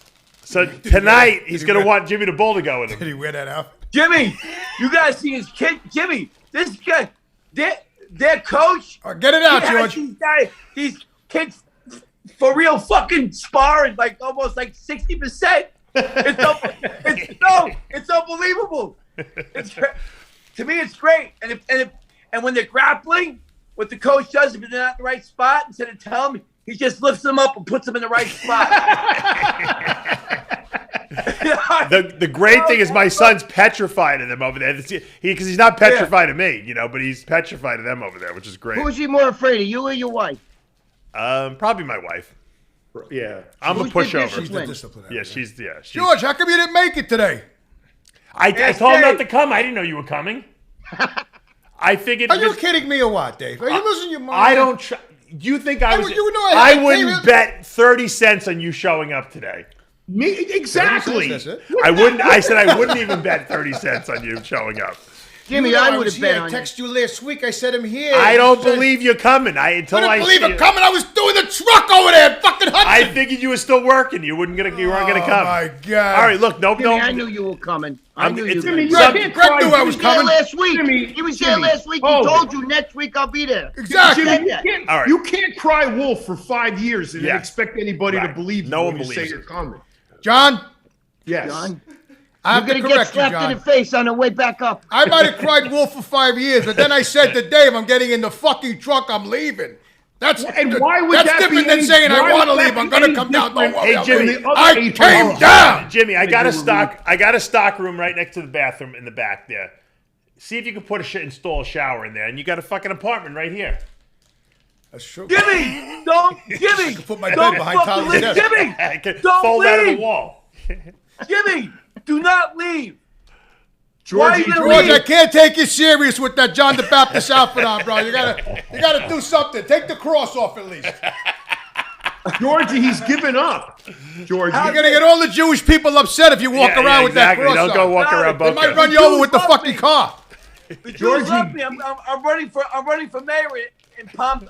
So tonight, he's going to want Jimmy the Bull to go with him. Did he wear that out? Jimmy, you gotta see his kid. Jimmy, this guy, their coach. Get it out, he has George. These kids for real fucking sparring like almost like 60%. It's unbelievable. To me, it's great. And when they're grappling, what the coach does if they're not in the right spot, instead of telling them, he just lifts them up and puts them in the right spot. The great thing is my son's petrified of them over there. Because he's not petrified of me, but he's petrified of them over there, which is great. Who is he more afraid of, you or your wife? Probably my wife. Yeah, I'm a Who's the pushover. discipline? She's the disciplinary. Yeah, she's. George, how come you ddidn't make it today? I told him not to come. I didn't know you were coming. I figured. Are you kidding me or what, Dave? Are you losing your mind? I don't. You think I was? I wouldn't bet 30 cents on you showing up today. Me exactly. I wouldn't. I said I wouldn't even bet 30 cents on you showing up. Jimmy, You know I would was have bet here. on I you. texted you last week. I said I'm here. I don't You said- believe you're coming. I didn't believe it coming. I was doing the truck over there in fucking Hudson. I figured you were still working. You weren't gonna come. Oh my god! All right, look, no, Jimmy, I knew you were coming. I knew you were Jimmy, coming. you Greg knew I was He was there coming. last week. Jimmy, He was there Jimmy, last week. He hold told it. you next week I'll be there. Exactly. Jimmy, said that. All right. you can't cry wolf for 5 years and then Yeah. expect anybody Right. to believe you No when one you say believes you're it. coming. John, Yes. John, I have you're to gonna get correct you, slapped John. in the face on the way back up. I might have cried wolf for 5 years, but then I said to Dave, I'm getting in the fucking truck. I'm leaving. That's why would that's that different be than any- saying I why want to would that leave. I'm be going to any come down. Don't different? worry. Hey, I'm Jimmy, leaving. the other I 8 came hours. down. Jimmy, I They got a do stock. I got a stock room right next to the bathroom in the back there. See if you can install a shower in there, and you got a fucking apartment right here. That's true. Jimmy, don't, Jimmy, put my don't bed behind fucking Tyler's leave. desk. Jimmy, I can don't fold leave. out of the wall. Jimmy, do not leave. Why are you gonna George, I leave? can't take you serious with that John the Baptist outfit on, bro. You gotta do something. Take the cross off at least. Georgie, he's given up. Georgie. You're gonna get all the Jewish people upset if you walk Yeah, around with exactly. that cross Don't go on. walk around They Boca. might run you over with the fucking car. The Jews Georgie. love me. I'm running for mayor in Palm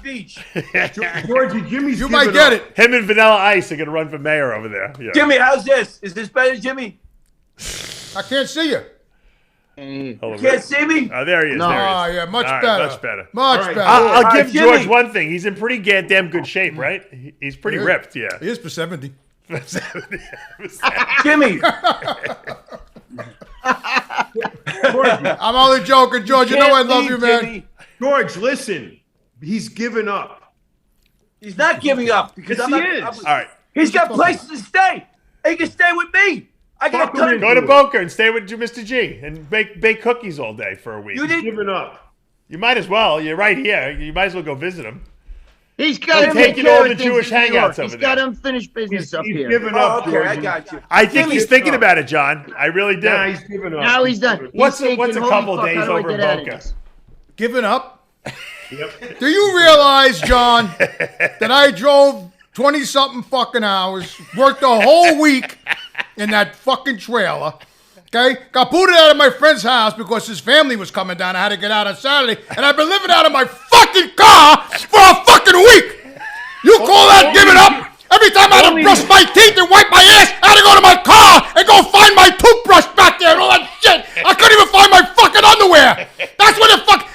Beach. Georgie, Jimmy's You given might get up. it. Him and Vanilla Ice are gonna run for mayor over there. Yeah. Jimmy, how's this? Is this better, Jimmy? I can't see you. Hold on, Can't see me? Oh, there he is. No. There he is. Oh, yeah, much All right, better. Much better. Much All right. better. I'll right, give Jimmy. George one thing. He's in pretty damn good shape, right? He's pretty He is. ripped. Yeah. He is for 70. Jimmy, I'm only joking, George. You know I can't love leave, you, man. Jimmy. George, listen. He's given up. He's not giving up because Yes, I'm not. he is. All right. He's got places to stay. He can stay with me. I got Fuck him time. in. Go to Boca and stay with Mr. G and bake cookies all day for a week. You He's didn't. given up. You might as well. You're right here. You might as well go visit him. He's got They're to take taking care all of the things Jewish in New York. hangouts over He's got there. unfinished business up He's here. given Oh, up, okay, Georgie. I got you. I think Jimmy, he's thinking about it, John. I really do. Nah, he's given up. Now he's done. What's He's a thinking, couple holy fuck, days how do I over get out of Boca? this? Giving up? Do you realize, John, that I drove 20-something fucking hours, worked a whole week in that fucking trailer, okay? Got booted out of my friend's house because his family was coming down. I had to get out on Saturday, and I've been living out of my fucking car for a fucking week. You call that giving up? Every time I had to brush my teeth and wipe my ass, I had to go to my car and go find my toothbrush back there and all that shit. I couldn't even find my fucking underwear.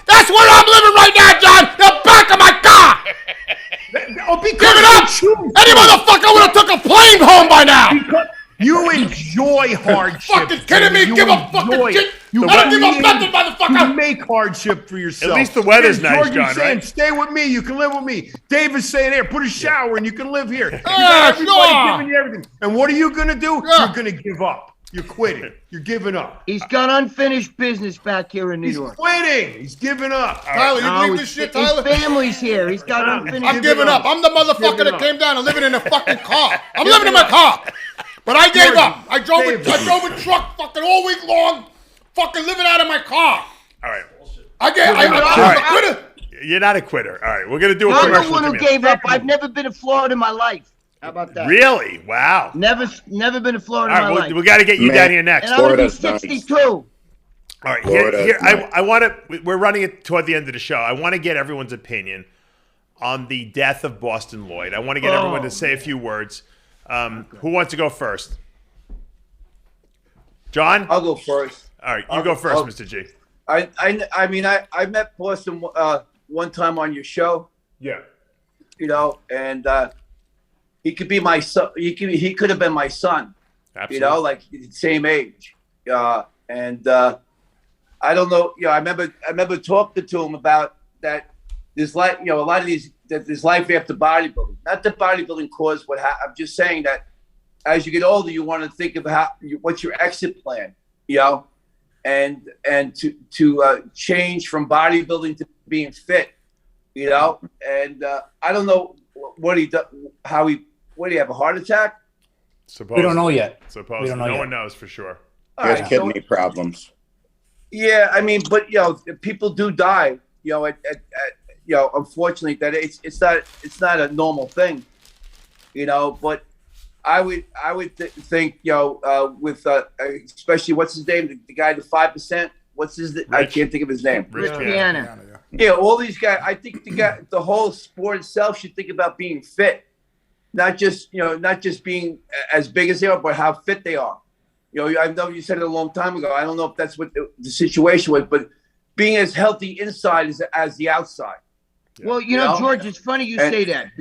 That's where I'm living right now, John. The back of my car. Oh, because Give it up. you choose Any motherfucker would have took a plane home by now. You enjoy hardship. Fucking kidding me? You Give a fucking enjoy it. shit. You I don't give a create- nothing, motherfucker. You make hardship for yourself. At least the weather's Here, nice, George is John, saying, right? stay with me. You can live with me. Dave is saying, here, put a shower and you can live here. You Yeah, got everybody sure. giving you everything. And what are you going to do? Yeah. You're going to give up. You're quitting. You're giving up. He's got unfinished business back here in New He's York. quitting. He's giving up. Tyler, you No, believe this shit, Tyler? his family's here. He's got unfinished. I'm giving up. I'm the motherfucker Giving that up. came down and living in a fucking car. I'm living in my car. But I gave up. I drove a truck fucking all week long, fucking living out of my car. All right. I quit it. You're not a quitter. All right. We're going to do a I'm the commercial. one who Jimmy. gave up. I've never been to Florida in my life. How about that? Really? Wow. Never been to Florida All in right. my life. We got to get you Man. down here next. And I'm gonna be Florida's nice. 62. All right, Florida, here nice. I want to. We're running it toward the end of the show. I want to get everyone's opinion on the death of Boston Lloyd. I want to get everyone to say a few words. Who wants to go first? John? I'll go first. All right, you go first, Mr. G. I mean, I met Boston one time on your show, Yeah. you know, and he could be my son. He could have been my son, Absolutely. you know, like same age. And I don't know, you know, I remember talking to him about that. There's like, you know, a lot of these that there's life after bodybuilding. Not that bodybuilding caused what happened. I'm just saying that as you get older, you want to think of what's your exit plan, you know, and to change from bodybuilding to being fit, you know. And I don't know what he does. What do you have, a heart attack? We don't know yet. Supposedly. We don't know No yet. one knows for sure. He has All right, kidney problems. Yeah, I mean, but people do die. Unfortunately, that it's not a normal thing. But I would think with especially what's his name, the guy, the 5%. What's his? I can't think of his name. Rich Piana. Yeah, all these guys. I think the whole sport itself should think about being fit, not just being as big as they are, but how fit they are. I know you said it a long time ago. I don't know if that's what the situation was, but being as healthy inside as the outside. Well, George, it's funny you say that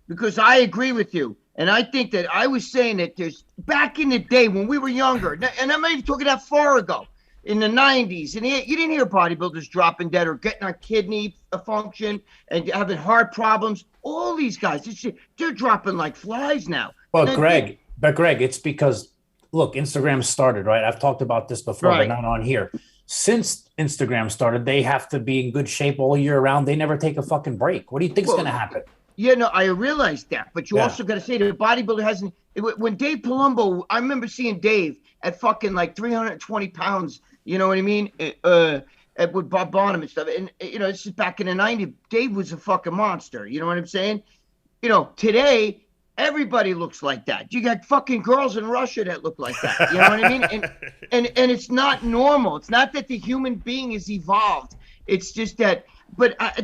because I agree with you. And I think that I was saying that there's back in the day when we were younger, and I'm not even talking that far ago, in the 90s, and you didn't hear bodybuilders dropping dead or getting on kidney function and having heart problems. All these guys, they're dropping like flies now. Well, Greg, it's because, look, Instagram started, right? I've talked about this before, but not on here. Since Instagram started, they have to be in good shape all year round. They never take a fucking break. What do you think is going to happen? Yeah, no, I realize that, but you also got to say that the bodybuilder hasn't. When Dave Palumbo, I remember seeing Dave at fucking like 320 pounds. You know what I mean? With Bob Bonham and stuff, and this is back in the 90s. Dave was a fucking monster. You know what I'm saying? Today everybody looks like that. You got fucking girls in Russia that look like that. You know what I mean? And it's not normal. It's not that the human being is evolved. It's just that. But I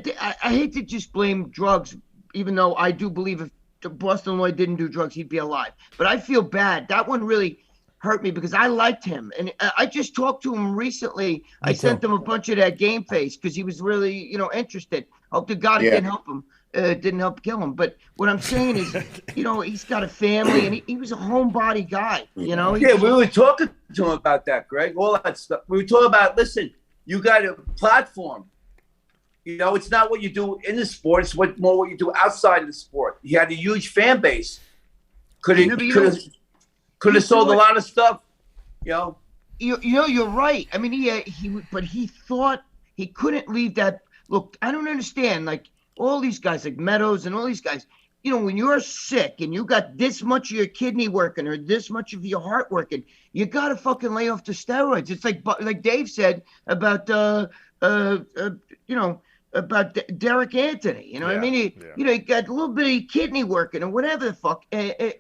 hate to just blame drugs. Even though I do believe if Boston Lloyd didn't do drugs, he'd be alive. But I feel bad. That one really hurt me because I liked him. And I just talked to him recently. I sent him a bunch of that game face because he was really, interested. Hope to God it didn't help him. Didn't help kill him. But what I'm saying is, he's got a family and he was a homebody guy, we were talking to him about that, Greg, all that stuff. We were talking about, listen, you got a platform. It's not what you do in the sport. It's more what you do outside of the sport. He had a huge fan base. Could have sold a lot of stuff. You're right. I mean, he thought he couldn't leave that. Look, I don't understand. Like all these guys, like Meadows and all these guys. When you're sick and you got this much of your kidney working or this much of your heart working, you gotta fucking lay off the steroids. It's like Dave said about about Derek Anthony, what I mean? He got a little bit of kidney working or whatever the fuck,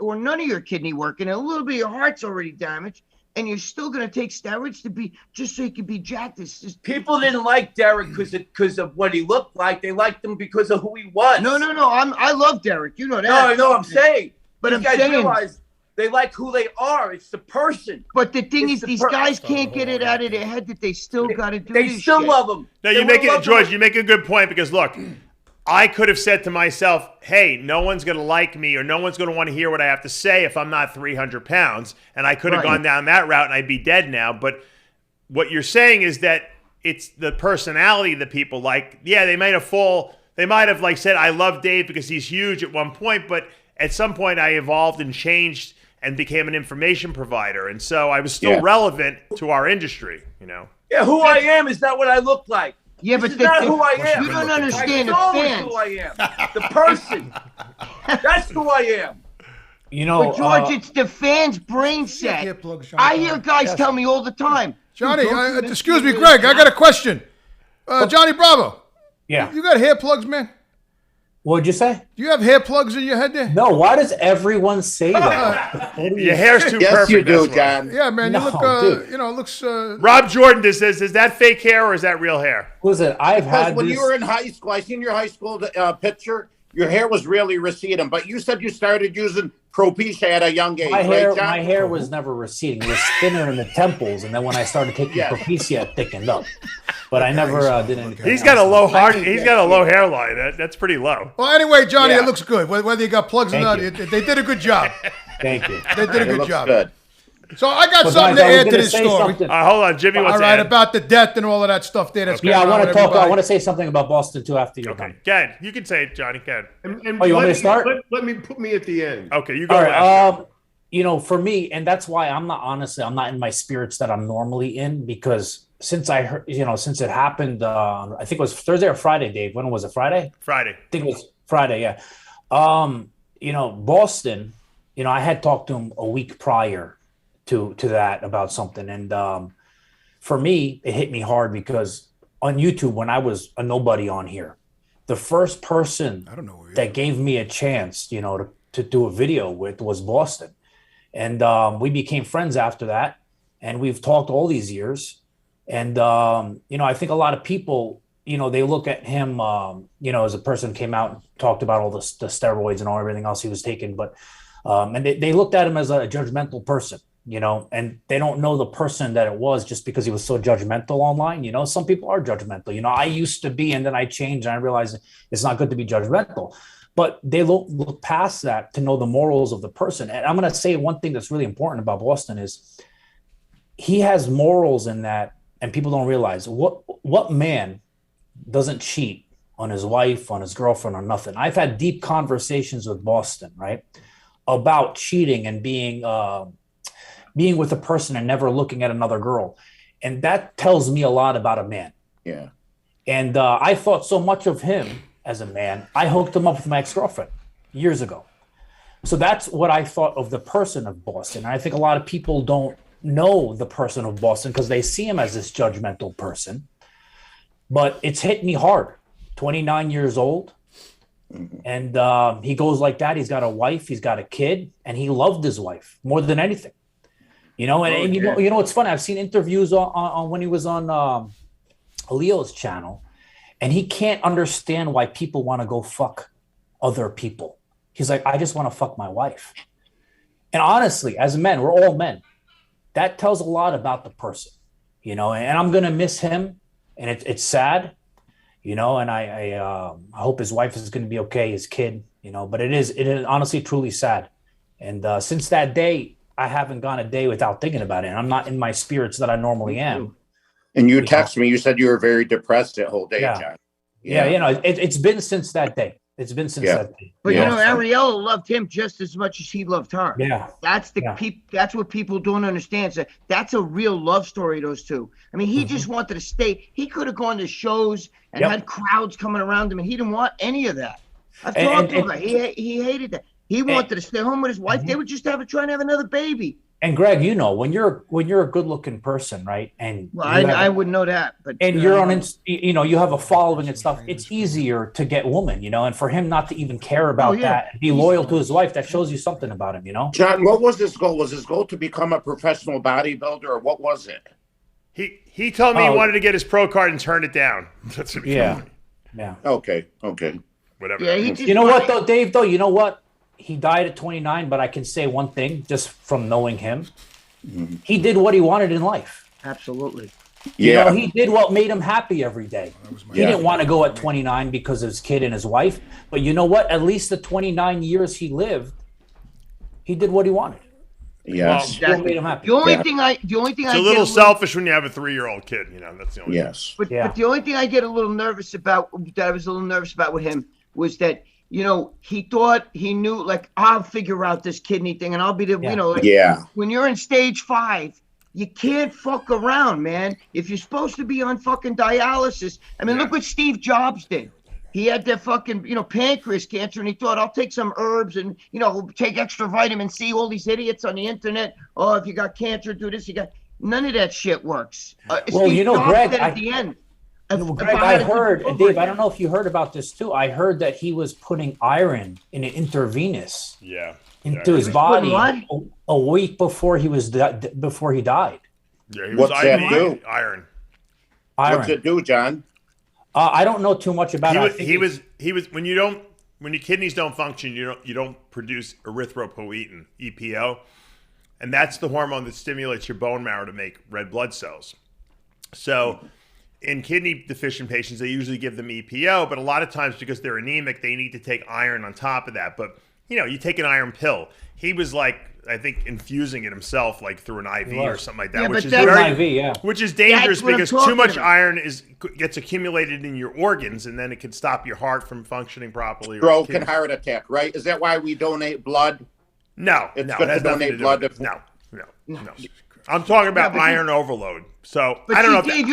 or none of your kidney working, and a little bit of your heart's already damaged, and you're still going to take steroids to be just so you can be jacked. It's just people didn't like Derek because of what he looked like. They liked him because of who he was. No. I love Derek. You know that. No, I know. I'm saying, but these guys realize they like who they are. It's the person. But the thing is, these guys can't get it out of their head that they still got to do They this still shit. love him. No, George, you make a good point because look, I could have said to myself, hey, no one's going to like me or no one's going to want to hear what I have to say if I'm not 300 pounds. And I could have gone down that route and I'd be dead now. But what you're saying is that it's the personality that people like. Yeah, they might have like said, I love Dave because he's huge at one point. But at some point I evolved and changed and became an information provider. And so I was still relevant to our industry, Yeah, who I am is not what I look like. Yeah, this but is not who I am. You don't understand the My soul is fans. who I am. The person. That's who I am. But George, it's the fans' brain set. I hear guys tell me all the time. Johnny, excuse me, Greg, I got a question. Johnny Bravo. Yeah. You got hair plugs, man? What'd you say? Do you have hair plugs in your head there? No, why does everyone say that? Your hair's too perfect. Yes, you do, that's why. John. Yeah, man, you look, it looks... Rob Jordan, is that fake hair or is that real hair? Listen, Because when you were in high school, I seen your high school picture, your hair was really receding, but you said you started using Propecia at a young age, right, John? My hair was never receding. It was thinner in the temples, and then when I started taking Propecia, it thickened up. But I never did anything. He's got a low heart. He's got a low hairline. That's pretty low. Well, anyway, Johnny, it looks good. Whether you got plugs or not, they did a good job. Thank you. They did a good job. Good. So I got something to add to this story. Hold on, Jimmy. What's all right, about the death and all of that stuff there. That's I want to talk. Everybody. I want to say something about Boston too after you're done. Go ahead. You can say it, Johnny. Go ahead. And you want me to start? Let me put me at the end. Okay, you go. All right. Last. For me, and that's why I'm not in my spirits that I'm normally in, because since I heard, since it happened, I think it was Thursday or Friday, Dave. When was it? Friday? Friday. I think it was Friday. Yeah. Boston. I had talked to him a week prior to that about something, and for me, it hit me hard because on YouTube, when I was a nobody on here, the first person that gave me a chance, you know, to do a video with was Boston. And we became friends after that. And we've talked all these years. And, you know, I think a lot of people, you know, they look at him, you know, as a person came out and talked about all the steroids and all everything else he was taking. But, and they looked at him as a judgmental person, you know, and they don't know the person that it was just because he was so judgmental online. You know, some people are judgmental. You know, I used to be, and then I changed and I realized it's not good to be judgmental. But they look past that to know the morals of the person. And I'm going to say one thing that's really important about Boston is he has morals in that, and people don't realize what man doesn't cheat on his wife, on his girlfriend, or nothing. I've had deep conversations with Boston, right, about cheating and being with a person and never looking at another girl. And that tells me a lot about a man. Yeah. And I thought so much of him as a man. I hooked him up with my ex-girlfriend years ago. So that's what I thought of the person of Boston. And I think a lot of people don't know the person of Boston because they see him as this judgmental person. But it's hit me hard. 29 years old. And he goes like that. He's got a wife. He's got a kid. And he loved his wife more than anything. You know, and you know, it's funny. I've seen interviews on when he was on Leo's channel, and he can't understand why people want to go fuck other people. He's like, I just want to fuck my wife. And honestly, as men, we're all men. That tells a lot about the person, you know, and I'm going to miss him. And it's sad, you know, and I hope his wife is going to be okay, his kid, you know, but it is honestly truly sad. And since that day, I haven't gone a day without thinking about it. And I'm not in my spirits that I normally am. And you texted me, you said you were very depressed that whole day, John. Yeah, you know, it's been since that day. It's been since that day. But you know, Ariella loved him just as much as he loved her. Yeah. That's that's what people don't understand. So that's a real love story, those two. I mean, he just wanted to stay. He could have gone to shows and had crowds coming around him, and he didn't want any of that. I've talked to him about it. He hated that. He wanted to stay home with his wife. They were just trying to have another baby. And Greg, you know, when you're a good-looking person, right? And I wouldn't know that, but you're on, you know, you have a following and stuff. It's easier to get women, you know. And for him not to even care about that, and be loyal to his wife, that shows you something about him, you know. John, what was his goal? Was his goal to become a professional bodybuilder, or what was it? He told me he wanted to get his pro card and turned it down. That's what he told me. Yeah. Okay. Whatever. Yeah, you know what though, Dave? Though, you know what? He died at 29, but I can say one thing just from knowing him. He did what he wanted in life. Absolutely. You know, he did what made him happy every day. He didn't want to go at 29 because of his kid and his wife. But you know what? At least the 29 years he lived, he did what he wanted. Yes. What made him happy. The only thing I it's a little selfish when you have a 3-year-old kid. You know, that's the only. Yes. But the only thing I get a little nervous about, that I was a little nervous about with him, was that, you know, he thought he knew, like, I'll figure out this kidney thing and I'll be the, you know, like, when you're in stage 5, you can't fuck around, man. If you're supposed to be on fucking dialysis, I mean, look what Steve Jobs did. He had that fucking, you know, pancreas cancer, and he thought, I'll take some herbs and, you know, take extra vitamin C. All these idiots on the internet, oh, if you got cancer, do this. You got none of that shit works. Well, Steve you know, Jobs Greg, said at the end. Greg, I heard, Dave, I don't know if you heard about this too. I heard that he was putting iron in an intravenous into his body a week before he died. Yeah, he was IV iron. What's it do, John? I don't know too much about it. He was when your kidneys don't function, you don't produce erythropoietin, EPO, and that's the hormone that stimulates your bone marrow to make red blood cells. So in kidney deficient patients, they usually give them EPO, but a lot of times because they're anemic, they need to take iron on top of that. But, you know, you take an iron pill. He was like, I think, infusing it himself, like through an IV or something like that, which is dangerous because too much iron gets accumulated in your organs, and then it can stop your heart from functioning properly. Stroke and heart attack, right? Is that why we donate blood? No, it's good to donate blood. No. I'm talking about iron overload. So but I don't know. Dave,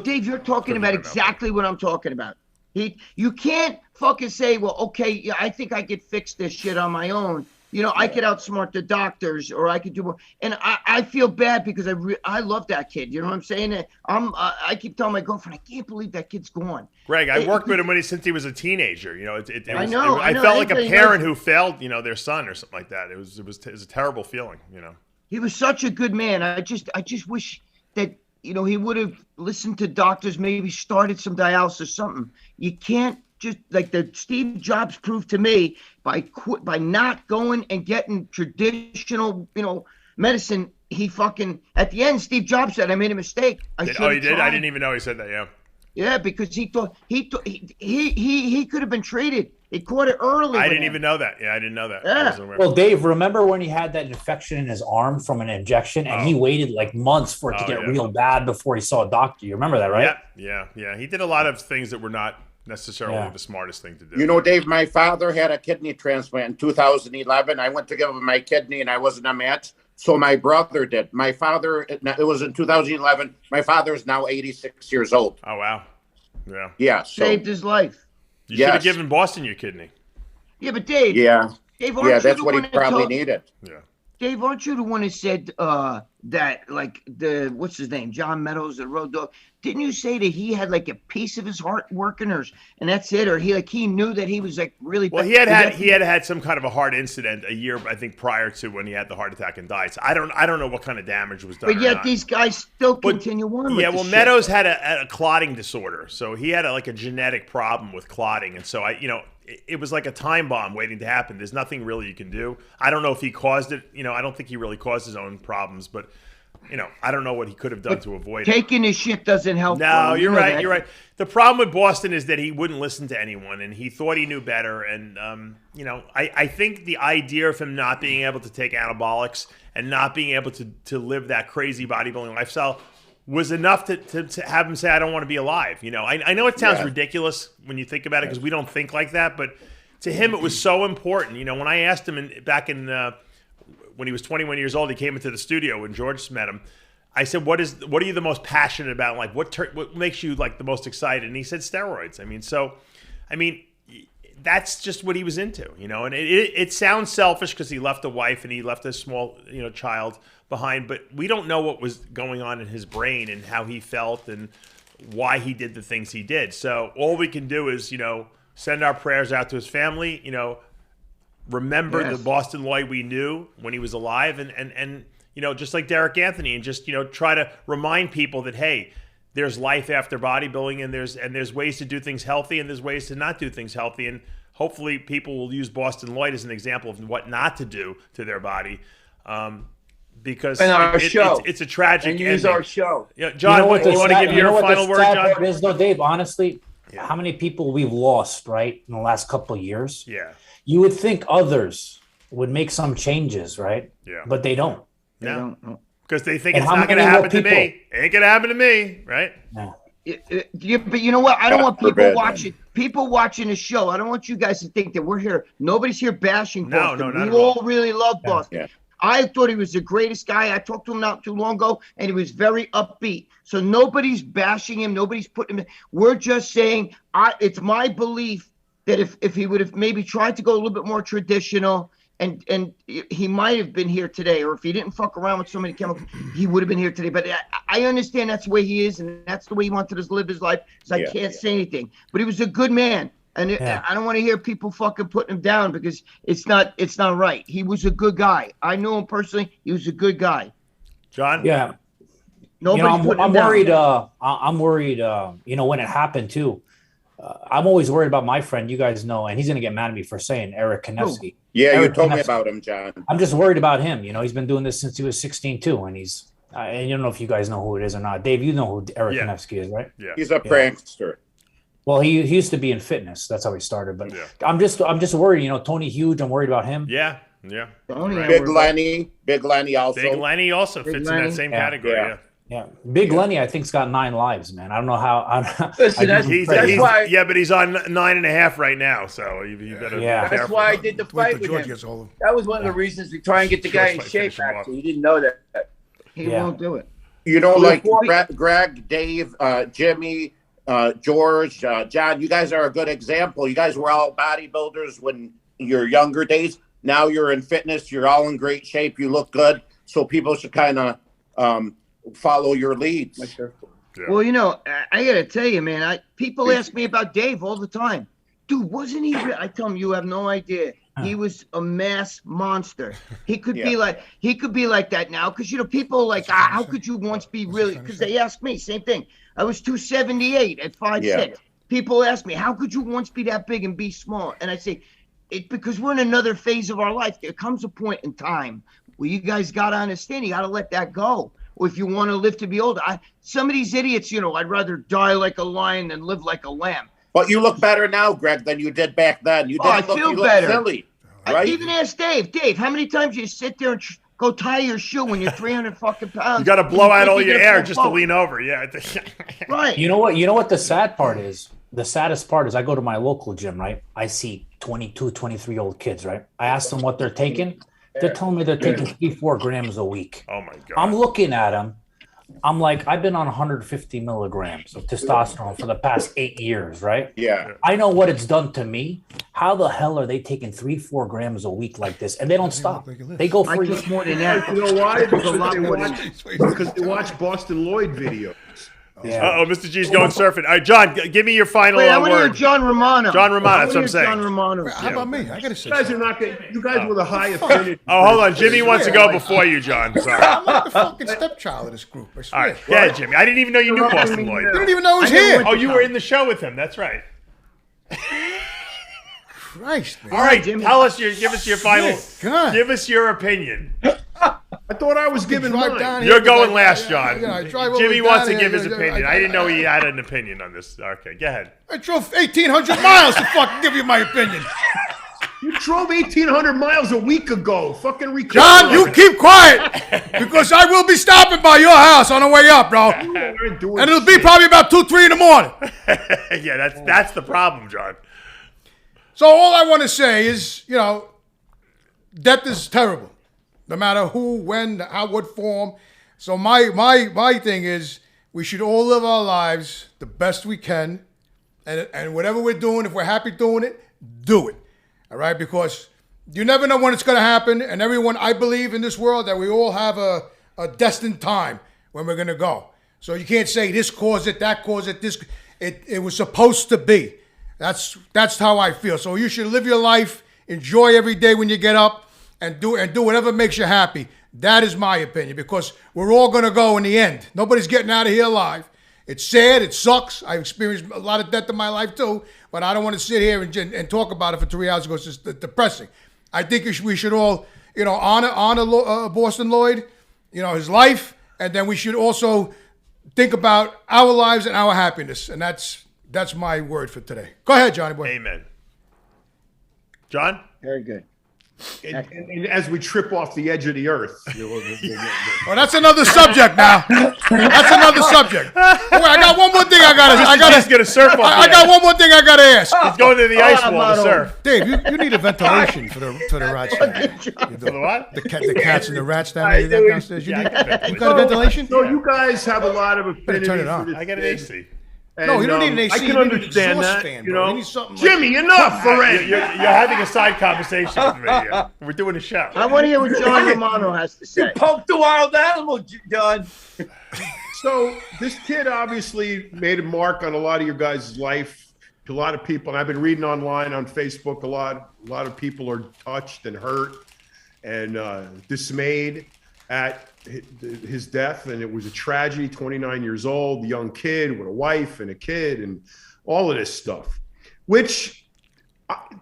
Dave, you're talking about exactly what I'm talking about. You can't fucking say, well, okay, I think I could fix this shit on my own. I could outsmart the doctors, or I could do more. And I feel bad because I love that kid. You know what I'm saying? I keep telling my girlfriend, I can't believe that kid's gone. Greg, I worked with him since he was a teenager. I know. I felt like a parent who failed, their son or something like that. It was a terrible feeling. He was such a good man. I just wish that he would have listened to doctors, maybe started some dialysis or something. You can't just like the Steve Jobs proved to me by not going and getting traditional, medicine. He fucking at the end, Steve Jobs said, "I made a mistake." He did? I didn't even know he said that. Yeah. Yeah, because he thought he could have been traded. He caught it early. I didn't even know that. Yeah, I didn't know that. Yeah. Well, Dave, remember when he had that infection in his arm from an injection, and he waited like months for it to get real bad before he saw a doctor? You remember that, right? Yeah. He did a lot of things that were not necessarily the smartest thing to do. Dave, my father had a kidney transplant in 2011. I went to give him my kidney, and I wasn't a match. So my brother did. My father, it was in 2011. My father is now 86 years old. Oh, wow. Yeah. Yeah. Saved his life. You should have given Boston your kidney. Yeah, but Dave. Yeah. Dave, that's what he probably needed. Yeah. Dave, aren't you the one who said that, like, what's his name? John Meadows, the road dog. Didn't you say that he had like a piece of his heart working, and that's it, or he knew that he was like really? Well, he had some kind of a heart incident a year, I think, prior to when he had the heart attack and died. So I don't know what kind of damage was done. But yet these guys still continue on. Yeah, well, Meadows had a clotting disorder, so he had a genetic problem with clotting, and so it was like a time bomb waiting to happen. There's nothing really you can do. I don't know if he caused it. I don't think he really caused his own problems, but I don't know what he could have done to avoid it. Taking his shit doesn't help. No, you're right. You're right. The problem with Boston is that he wouldn't listen to anyone, and he thought he knew better. And I think the idea of him not being able to take anabolics and not being able to live that crazy bodybuilding lifestyle was enough to have him say, "I don't want to be alive." I know it sounds ridiculous when you think about it because we don't think like that, but to him it was so important. When I asked him back in when he was 21 years old, he came into the studio when George met him. I said, "What are you the most passionate about? Like, what makes you like the most excited?" And he said, "Steroids." That's just what he was into, And it sounds selfish because he left a wife and he left a small, child behind. But we don't know what was going on in his brain and how he felt and why he did the things he did. So all we can do is, send our prayers out to his family. Remember the Boston Lloyd we knew when he was alive, and just like Derek Anthony, and just try to remind people that hey, there's life after bodybuilding, and there's ways to do things healthy, and there's ways to not do things healthy, and hopefully people will use Boston Lloyd as an example of what not to do to their body, because it's a tragic and use ending. our show. John, you want to give your final word, John? Is though, Dave, honestly, how many people we've lost right in the last couple of years? Yeah. You would think others would make some changes, right? Yeah. but they don't. No, because they think it's not going to happen to me. It ain't going to happen to me, right? No. But you know what? I don't want people watching the show. I don't want you guys to think that we're here. Nobody's here bashing Boston. No, we all really love Boston. Yeah. I thought he was the greatest guy. I talked to him not too long ago, and he was very upbeat. So nobody's bashing him. Nobody's putting him. We're just saying it's my belief that if he would have maybe tried to go a little bit more traditional, and he might have been here today, or if he didn't fuck around with so many chemicals, he would have been here today. But I understand that's the way he is, and that's the way he wanted to live his life. So I can't say anything. But he was a good man, and I don't want to hear people fucking putting him down because it's not right. He was a good guy. I knew him personally. He was a good guy. John? Yeah. I'm worried. I'm worried. When it happened too. I'm always worried about my friend. You guys know, and he's going to get mad at me for saying Eric Konevsky. Yeah, Eric you told Konevsky. me about him, John. I'm just worried about him. He's been doing this since he was 16 too, and he's. And you don't know if you guys know who it is or not. Dave, you know who Eric Konevsky is, right? Yeah. He's a prankster. Well, he used to be in fitness. That's how he started. But I'm just worried. Tony Huge. I'm worried about him. Yeah. Big Lenny also. Big Lenny also fits in that same category. Yeah, Big Lenny, I think's got 9 lives, man. I don't know how. Listen, that's why. Yeah, but he's on 9.5 right now, so you better. Yeah, that's why I did the fight with him. That was one of the reasons we try and get the guy in shape. Actually, he didn't know that. He won't do it. Like Greg, Dave, Jimmy, George, John. You guys are a good example. You guys were all bodybuilders when your younger days. now you're in fitness. You're all in great shape. You look good. So people should kind of follow your leads. Well, I got to tell you, man, people ask me about Dave all the time. Dude, wasn't he? I tell them, you have no idea. He was a mass monster. He could be like that now. Because, people are like, how could you once be really? Because they ask me, same thing. I was 278 at 5'6". People ask me, how could you once be that big and be small? And I say, because we're in another phase of our life. There comes a point in time where you guys got to understand, you got to let that go. Or if you want to live to be older. Some of these idiots, I'd rather die like a lion than live like a lamb. But you look better now, Greg, than you did back then. You didn't I feel you better. Look silly, right? I even asked Dave. Dave, how many times you sit there and go tie your shoe when you're 300 fucking pounds? You got to blow out all your air just to lean over. Yeah. Right. You know what the sad part is? The saddest part is I go to my local gym, right? I see 22, 23-year-old kids, right? I ask them what they're taking. They're telling me they're taking 3-4 grams a week. Oh, my God. I'm looking at them. I'm like, I've been on 150 milligrams of testosterone for the past 8 years, right? Yeah. I know what it's done to me. How the hell are they taking 3-4 grams a week like this? And they don't stop. They go for more than that. You know why? Because Because they watch Boston Lloyd videos. Yeah. Mr. G's going surfing. All right, John, give me your final I want to hear word. John Romano. John Romano, that's what I'm saying. John Romano. How about me? I got to say You guys are not getting. You guys with a high affinity. Oh, hold on. Jimmy wants to go before you, John. Sorry. I'm like the fucking stepchild of this group. I swear. All right. Yeah, Jimmy. I didn't even know you knew Boston Lloyd. You didn't even know he was here. Oh, you were in the show with him. That's right. Christ, man. All right, Jimmy. give us your final. God. Give us your opinion. I thought I was giving Drive mine. down here You're because going last, John. I drive all the Jimmy way wants down to give here. his opinion. I didn't know he had an opinion on this. Okay, go ahead. I drove 1,800 miles to fucking give you my opinion. You drove 1,800 miles a week ago. Fucking record. John, you keep quiet because I will be stopping by your house on the way up, bro. And it'll be probably about 2, 3 in the morning. Yeah, that's the problem, John. So all I want to say is, death is terrible. No matter who, when, how, what form. So my thing is we should all live our lives the best we can. And whatever we're doing, if we're happy doing it, do it. All right? Because you never know when it's going to happen. And everyone, I believe in this world that we all have a destined time when we're going to go. So you can't say this caused it, that caused it, this. It was supposed to be. That's how I feel. So you should live your life, enjoy every day when you get up, and do whatever makes you happy. That is my opinion, because we're all going to go in the end. Nobody's getting out of here alive. It's sad. It sucks. I've experienced a lot of death in my life too, but I don't want to sit here and talk about it for 3 hours because it's depressing. I think we should all, honor Boston Lloyd, his life, and then we should also think about our lives and our happiness, and that's my word for today. Go ahead, Johnny boy. Amen. John? Very good. And as we trip off the edge of the earth. Well, that's another subject now. That's another subject. Oh, wait, I got one more thing He's gonna surf off I got one more thing I gotta ask. He's going to the ice wall to surf. Dave, you need a ventilation for the rats. For the what? The cats and the rats down there. You got downstairs. You got a ventilation? So you guys have a lot of affinity. Turn it on. for this I got an thing. AC. And, No, you don't need an AC. I can You need an understand exhaust that. fan, you bro. know, You need something Jimmy, enough already. You're having a side conversation with me. We're doing a show. I want to hear what John Romano has to say. You poked a wild animal, John. So this kid obviously made a mark on a lot of your guys' life. To a lot of people, and I've been reading online on Facebook a lot. A lot of people are touched and hurt and dismayed at his death, and it was a tragedy. 29 years old, young kid with a wife and a kid, and all of this stuff. Which,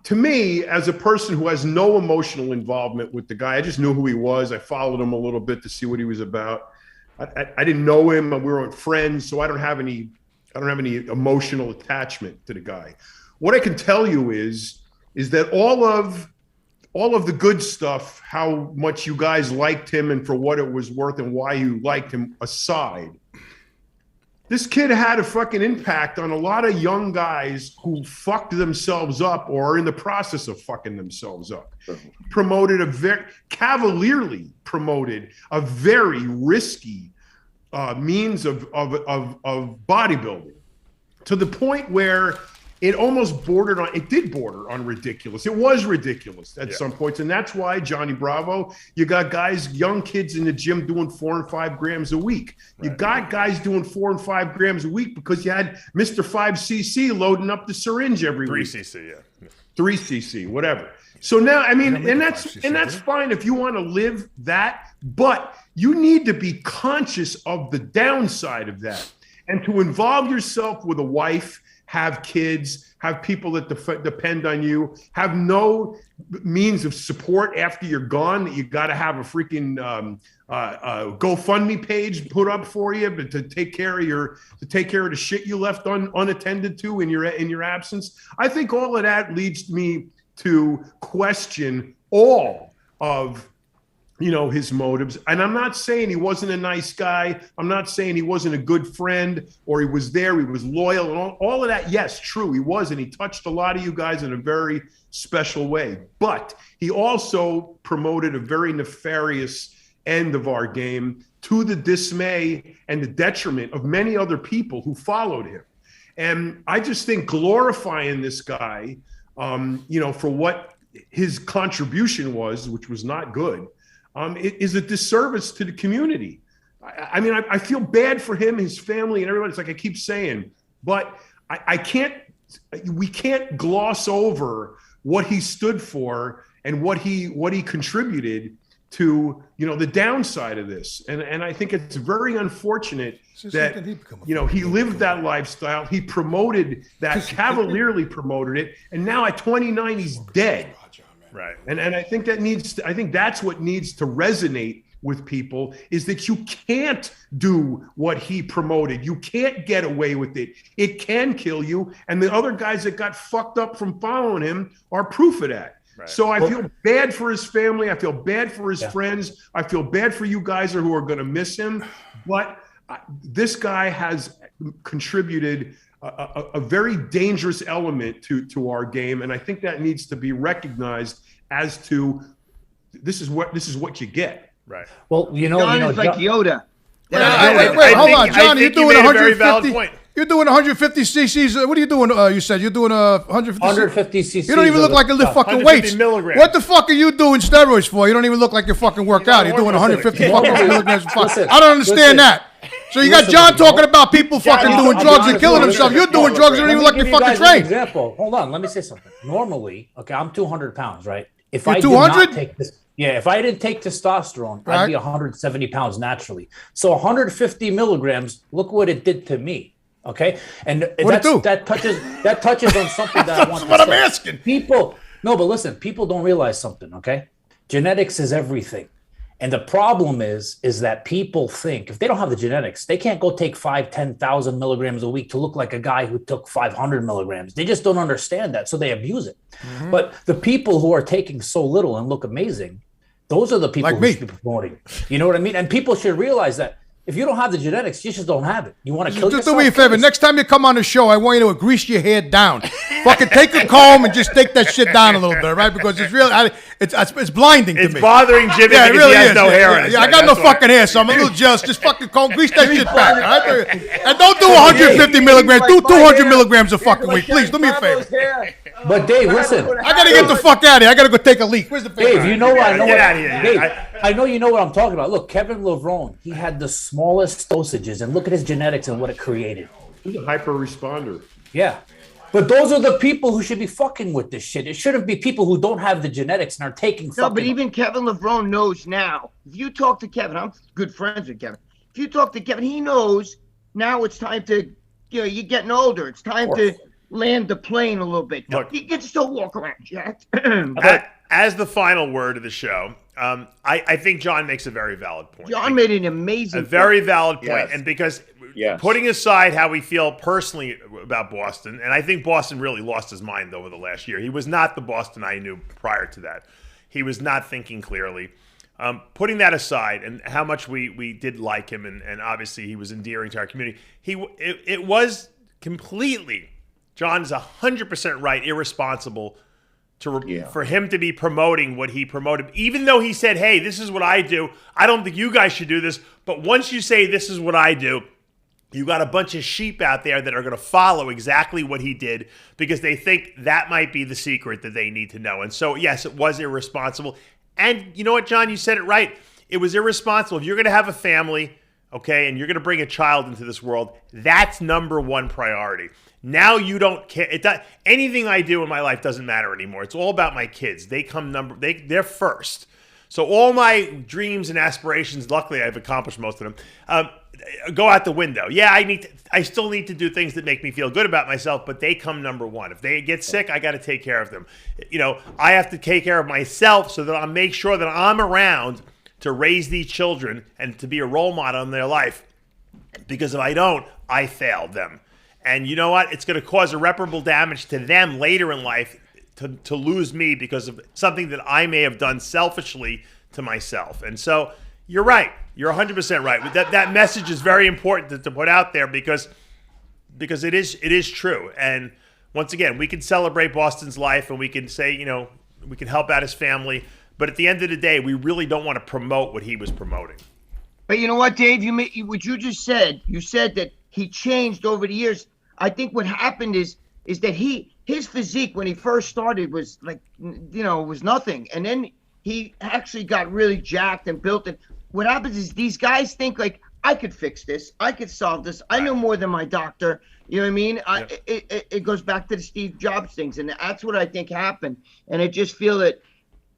to me, as a person who has no emotional involvement with the guy, I just knew who he was. I followed him a little bit to see what he was about. I didn't know him. We weren't friends, so I don't have any emotional attachment to the guy. What I can tell you is that all of the good stuff, how much you guys liked him and for what it was worth and why you liked him aside, this kid had a fucking impact on a lot of young guys who fucked themselves up or are in the process of fucking themselves up. Cavalierly promoted a very risky means of bodybuilding, to the point where it almost bordered on, it did border on ridiculous. It was ridiculous at some points. And that's why, Johnny Bravo, you got guys, young kids in the gym doing 4 and 5 grams a week. You got guys doing 4 and 5 grams a week because you had Mr. 5cc loading up the syringe every week. 3cc, 3cc, whatever. So now, I mean, and that's fine if you want to live that, but you need to be conscious of the downside of that and to involve yourself with a wife, have kids, have people that depend on you, have no means of support after you're gone, that you got to have a freaking GoFundMe page put up for you, but to take care of the shit you left unattended to in your absence. I think all of that leads me to question all of his motives. And I'm not saying he wasn't a nice guy. I'm not saying he wasn't a good friend, or he was there, he was loyal, and all of that. Yes, true, he was, and he touched a lot of you guys in a very special way. But he also promoted a very nefarious end of our game to the dismay and the detriment of many other people who followed him. And I just think glorifying this guy, for what his contribution was, which was not good, it is a disservice to the community. I mean, I feel bad for him, his family, and everybody. It's like I keep saying, but we can't gloss over what he stood for and what he contributed to, the downside of this. And I think it's very unfortunate that, he lived that lifestyle. He promoted that, cavalierly promoted it. And now at 29, he's dead. Right. And I think that's what needs to resonate with people, is that you can't do what he promoted. You can't get away with it. It can kill you. And the other guys that got fucked up from following him are proof of that. Right. So I feel bad for his family. I feel bad for his friends. I feel bad for you guys who are going to miss him. But this guy has contributed a very dangerous element to our game, and I think that needs to be recognized as to this is what you get. Right. Well, John is like Yoda. Wait, hold on, Johnny. You're doing 150. You're doing 150 cc's. What are you doing? You said you're doing 150 cc's. You don't even look like you lift fucking weights. Milligrams. What the fuck are you doing steroids for? You don't even look like you fucking work out. You're doing 150 fucking milligrams. I don't understand that. So you got John talking about people fucking doing drugs and killing themselves. You're doing drugs and don't even look like you fucking trained. Example. Hold on. Let me say something. Normally, okay, I'm 200 pounds, right? If You're I 200? did not take this, if I didn't take testosterone, I'd be 170 pounds naturally. So 150 milligrams, look what it did to me. Okay, and that touches on something that I want to say. That's what I'm asking. People, no, but listen, people don't realize something. Okay, genetics is everything. And the problem is that people think if they don't have the genetics, they can't go take 10,000 milligrams a week to look like a guy who took 500 milligrams. They just don't understand that. So they abuse it. Mm-hmm. But the people who are taking so little and look amazing, those are the people who should be promoting. You know what I mean? And people should realize that if you don't have the genetics, you just don't have it. You want to kill yourself? Just do me a favor. Next time you come on the show, I want you to grease your hair down. Fucking take a comb and just take that shit down a little bit, right? Because it's really, it's blinding to me. It's bothering Jimmy because really he has no hair on his head. I head. got no fucking hair, so I'm a little jealous. Just fucking comb, grease that shit back, all right? And don't do 150 milligrams. Do 200 milligrams a fucking week. Please, do me a favor. But Dave, listen. I got to get the fuck out of here. I got to go take a leak. Where's the favor? Dave, you know what? Get out of here. Dave, I know you know what I'm talking about. Look, Kevin Levrone, he had the smallest dosages, and look at his genetics and what it created. He's a hyper responder. Yeah. But those are the people who should be fucking with this shit. It shouldn't be people who don't have the genetics and are taking fucking... No, but even Kevin Levrone knows now. If you talk to Kevin, I'm good friends with Kevin. If you talk to Kevin, he knows now it's time to, you're getting older. It's time to land the plane a little bit. Look, you can still walk around, Jack. As the final word of the show, I think John makes a very valid point. John made an amazing point. Very valid point. Yes. And because putting aside how we feel personally about Boston, and I think Boston really lost his mind over the last year. He was not the Boston I knew prior to that. He was not thinking clearly. Putting that aside and how much we did like him, and obviously he was endearing to our community, it was completely, John's 100% right, irresponsible for him to be promoting what he promoted, even though he said, hey, this is what I do. I don't think you guys should do this. But once you say this is what I do, You got a bunch of sheep out there that are going to follow exactly what he did because they think that might be the secret that they need to know. And so, yes, it was irresponsible. And you know what, John? You said it right. It was irresponsible. If you're going to have a family, okay, and you're going to bring a child into this world, that's number one priority. Now you don't care. Anything I do in my life doesn't matter anymore. It's all about my kids. They come they're first. So all my dreams and aspirations, luckily I've accomplished most of them, go out the window. Yeah, I still need to do things that make me feel good about myself, but they come number one. If they get sick, I got to take care of them. You know, I have to take care of myself so that I'll make sure that I'm around to raise these children and to be a role model in their life. Because if I don't, I failed them. And you know what? It's going to cause irreparable damage to them later in life to lose me because of something that I may have done selfishly to myself. And so you're right. You're 100% right. That message is very important to put out there because it is true. And once again, we can celebrate Boston's life and we can say, you know, we can help out his family. But at the end of the day, we really don't want to promote what he was promoting. But you know what, Dave? What you just said. You said that he changed over the years. I think what happened is that his physique when he first started was like, you know, was nothing, and then he actually got really jacked and built it. What happens is these guys think like, I could fix this, I could solve this. I know more than my doctor. You know what I mean? It goes back to the Steve Jobs things, and that's what I think happened. And I just feel that.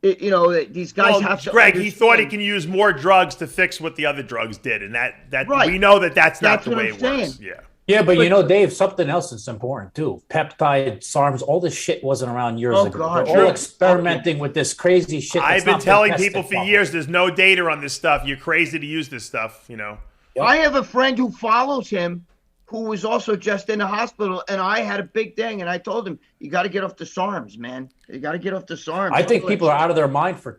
You know, these guys have to. Greg, he thought he can use more drugs to fix what the other drugs did, and that right. We know that's not the way it works. Yeah, but you know, Dave, something else that's important too. Peptide, SARMs, all this shit wasn't around years ago. God, They're all experimenting with this crazy shit. I've been telling people for years, there's no data on this stuff. You're crazy to use this stuff, you know. I have a friend who follows him who was also just in the hospital, and I had a big thing, and I told him, you got to get off the SARMs, man. You got to get off the SARMs. I think people are out of their mind for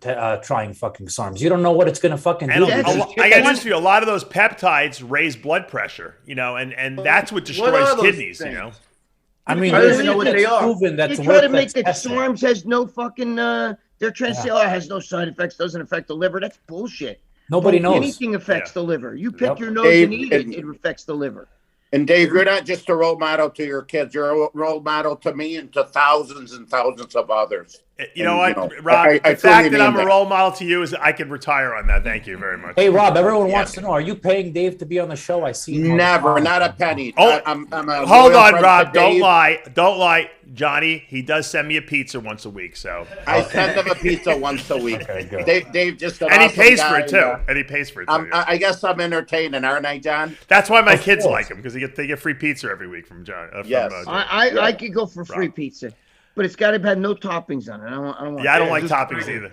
trying fucking SARMs. You don't know what it's going to fucking do. I got news for you. A lot of those peptides raise blood pressure, you know, and that's what destroys kidneys, you know. I mean, I there's don't know what shit they that's are. proven They that's try to worth make the testing. SARMs has no fucking, they're trying to say, oh, it has no side effects, doesn't affect the liver. That's bullshit. Nobody knows. Anything affects the liver. You pick your nose Dave, and eat it, it affects the liver. And Dave, you're not just a role model to your kids. You're a role model to me and to thousands and thousands of others. You know what, Rob? The fact that I'm a role model to you is I could retire on that. Thank you very much. Hey, Rob, everyone wants to know, are you paying Dave to be on the show? I see. Never, not a penny. Oh, I'm a hold loyal on, friend Rob. to Don't Dave. lie. Don't lie. Johnny, he does send me a pizza once a week. So I send him a pizza once a week. Okay, good. Dave just an and he awesome pays guy, for it too. And he pays for it too. yeah. I guess I'm entertaining, aren't I, John? That's why my Of kids course. like him because they get free pizza every week from John. Yes. I could go for free pizza, but it's got to have no toppings on it. I don't want. Yeah, I don't like toppings either.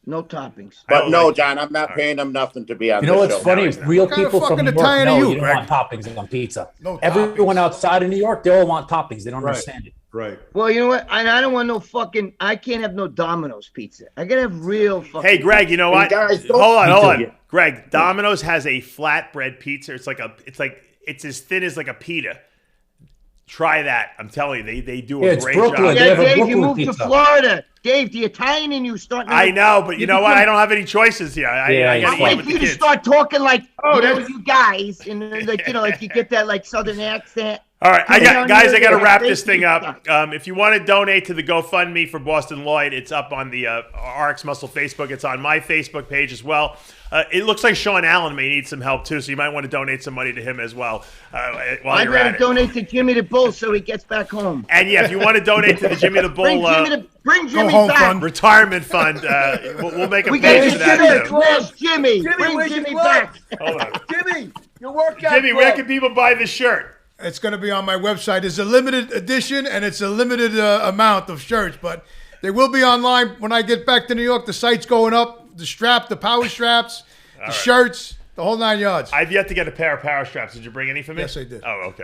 No toppings. But no, John, I'm not paying him nothing to be on You know the what's show. funny? Real What kind of people from fucking New York Italian are know you, you don't Greg? want toppings on pizza. No Everyone toppings. outside of New York, they all want toppings. They don't understand it. Right. Well, you know what? And I don't want no fucking. I can't have no Domino's pizza. I gotta have real fucking. Hey, Greg, you know what? guys, don't- Hold on. Yeah. Greg, Domino's has a flatbread pizza. It's as thin as like a pita. Try that. I'm telling you, they do a it's great Brooklyn. job. They Yeah, have a Dave, you Brooklyn moved to pizza. Florida. Dave, the Italian in you starting. I know, but you know what? I don't have any choices here. I Yeah, got I'm to eat waiting with for the you to kids. start talking like, Oh, you guys, and then, like, you know, like you get that like Southern accent. All right, I got to wrap this thing up. Yeah. If you want to donate to the GoFundMe for Boston Lloyd, it's up on the RXMuscle Facebook. It's on my Facebook page as well. It looks like Sean Allen may need some help too, so you might want to donate some money to him as well. While I'd you're at rather it. donate to Jimmy the Bull so he gets back home. And yeah, if you want to donate to the Jimmy the Bull Bring Jimmy home back. fund. retirement fund, we'll make a We page got for that Jimmy. too. Where's Jimmy? Jimmy, Bring where's your Jimmy glove? back. Hold on. Jimmy, your workout. Jimmy, where glove. can people buy this shirt? It's going to be on my website. It's a limited edition, and it's a limited amount of shirts, but they will be online when I get back to New York. The site's going up, the strap, the power straps, the shirts, the whole 9 yards. I've yet to get a pair of power straps. Did you bring any for me? Yes, I did. Oh, okay.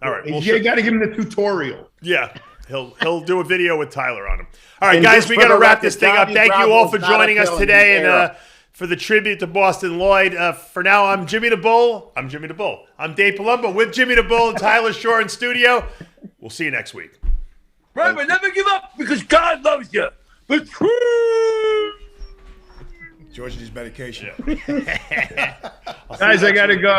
All right. Well, You got to give him the tutorial. yeah. He'll do a video with Tyler on him. All right, And guys, just we for got to the wrap record, this thing up. Johnny Thank you all for Bravo's not joining us appealing today his and era. for the tribute to Boston Lloyd. For now, I'm Jimmy the Bull. I'm Dave Palumbo with Jimmy the Bull and Tyler Shore in studio. We'll see you next week. Remember, never give up because God loves you. The truth. George needs medication. Guys, I got to go.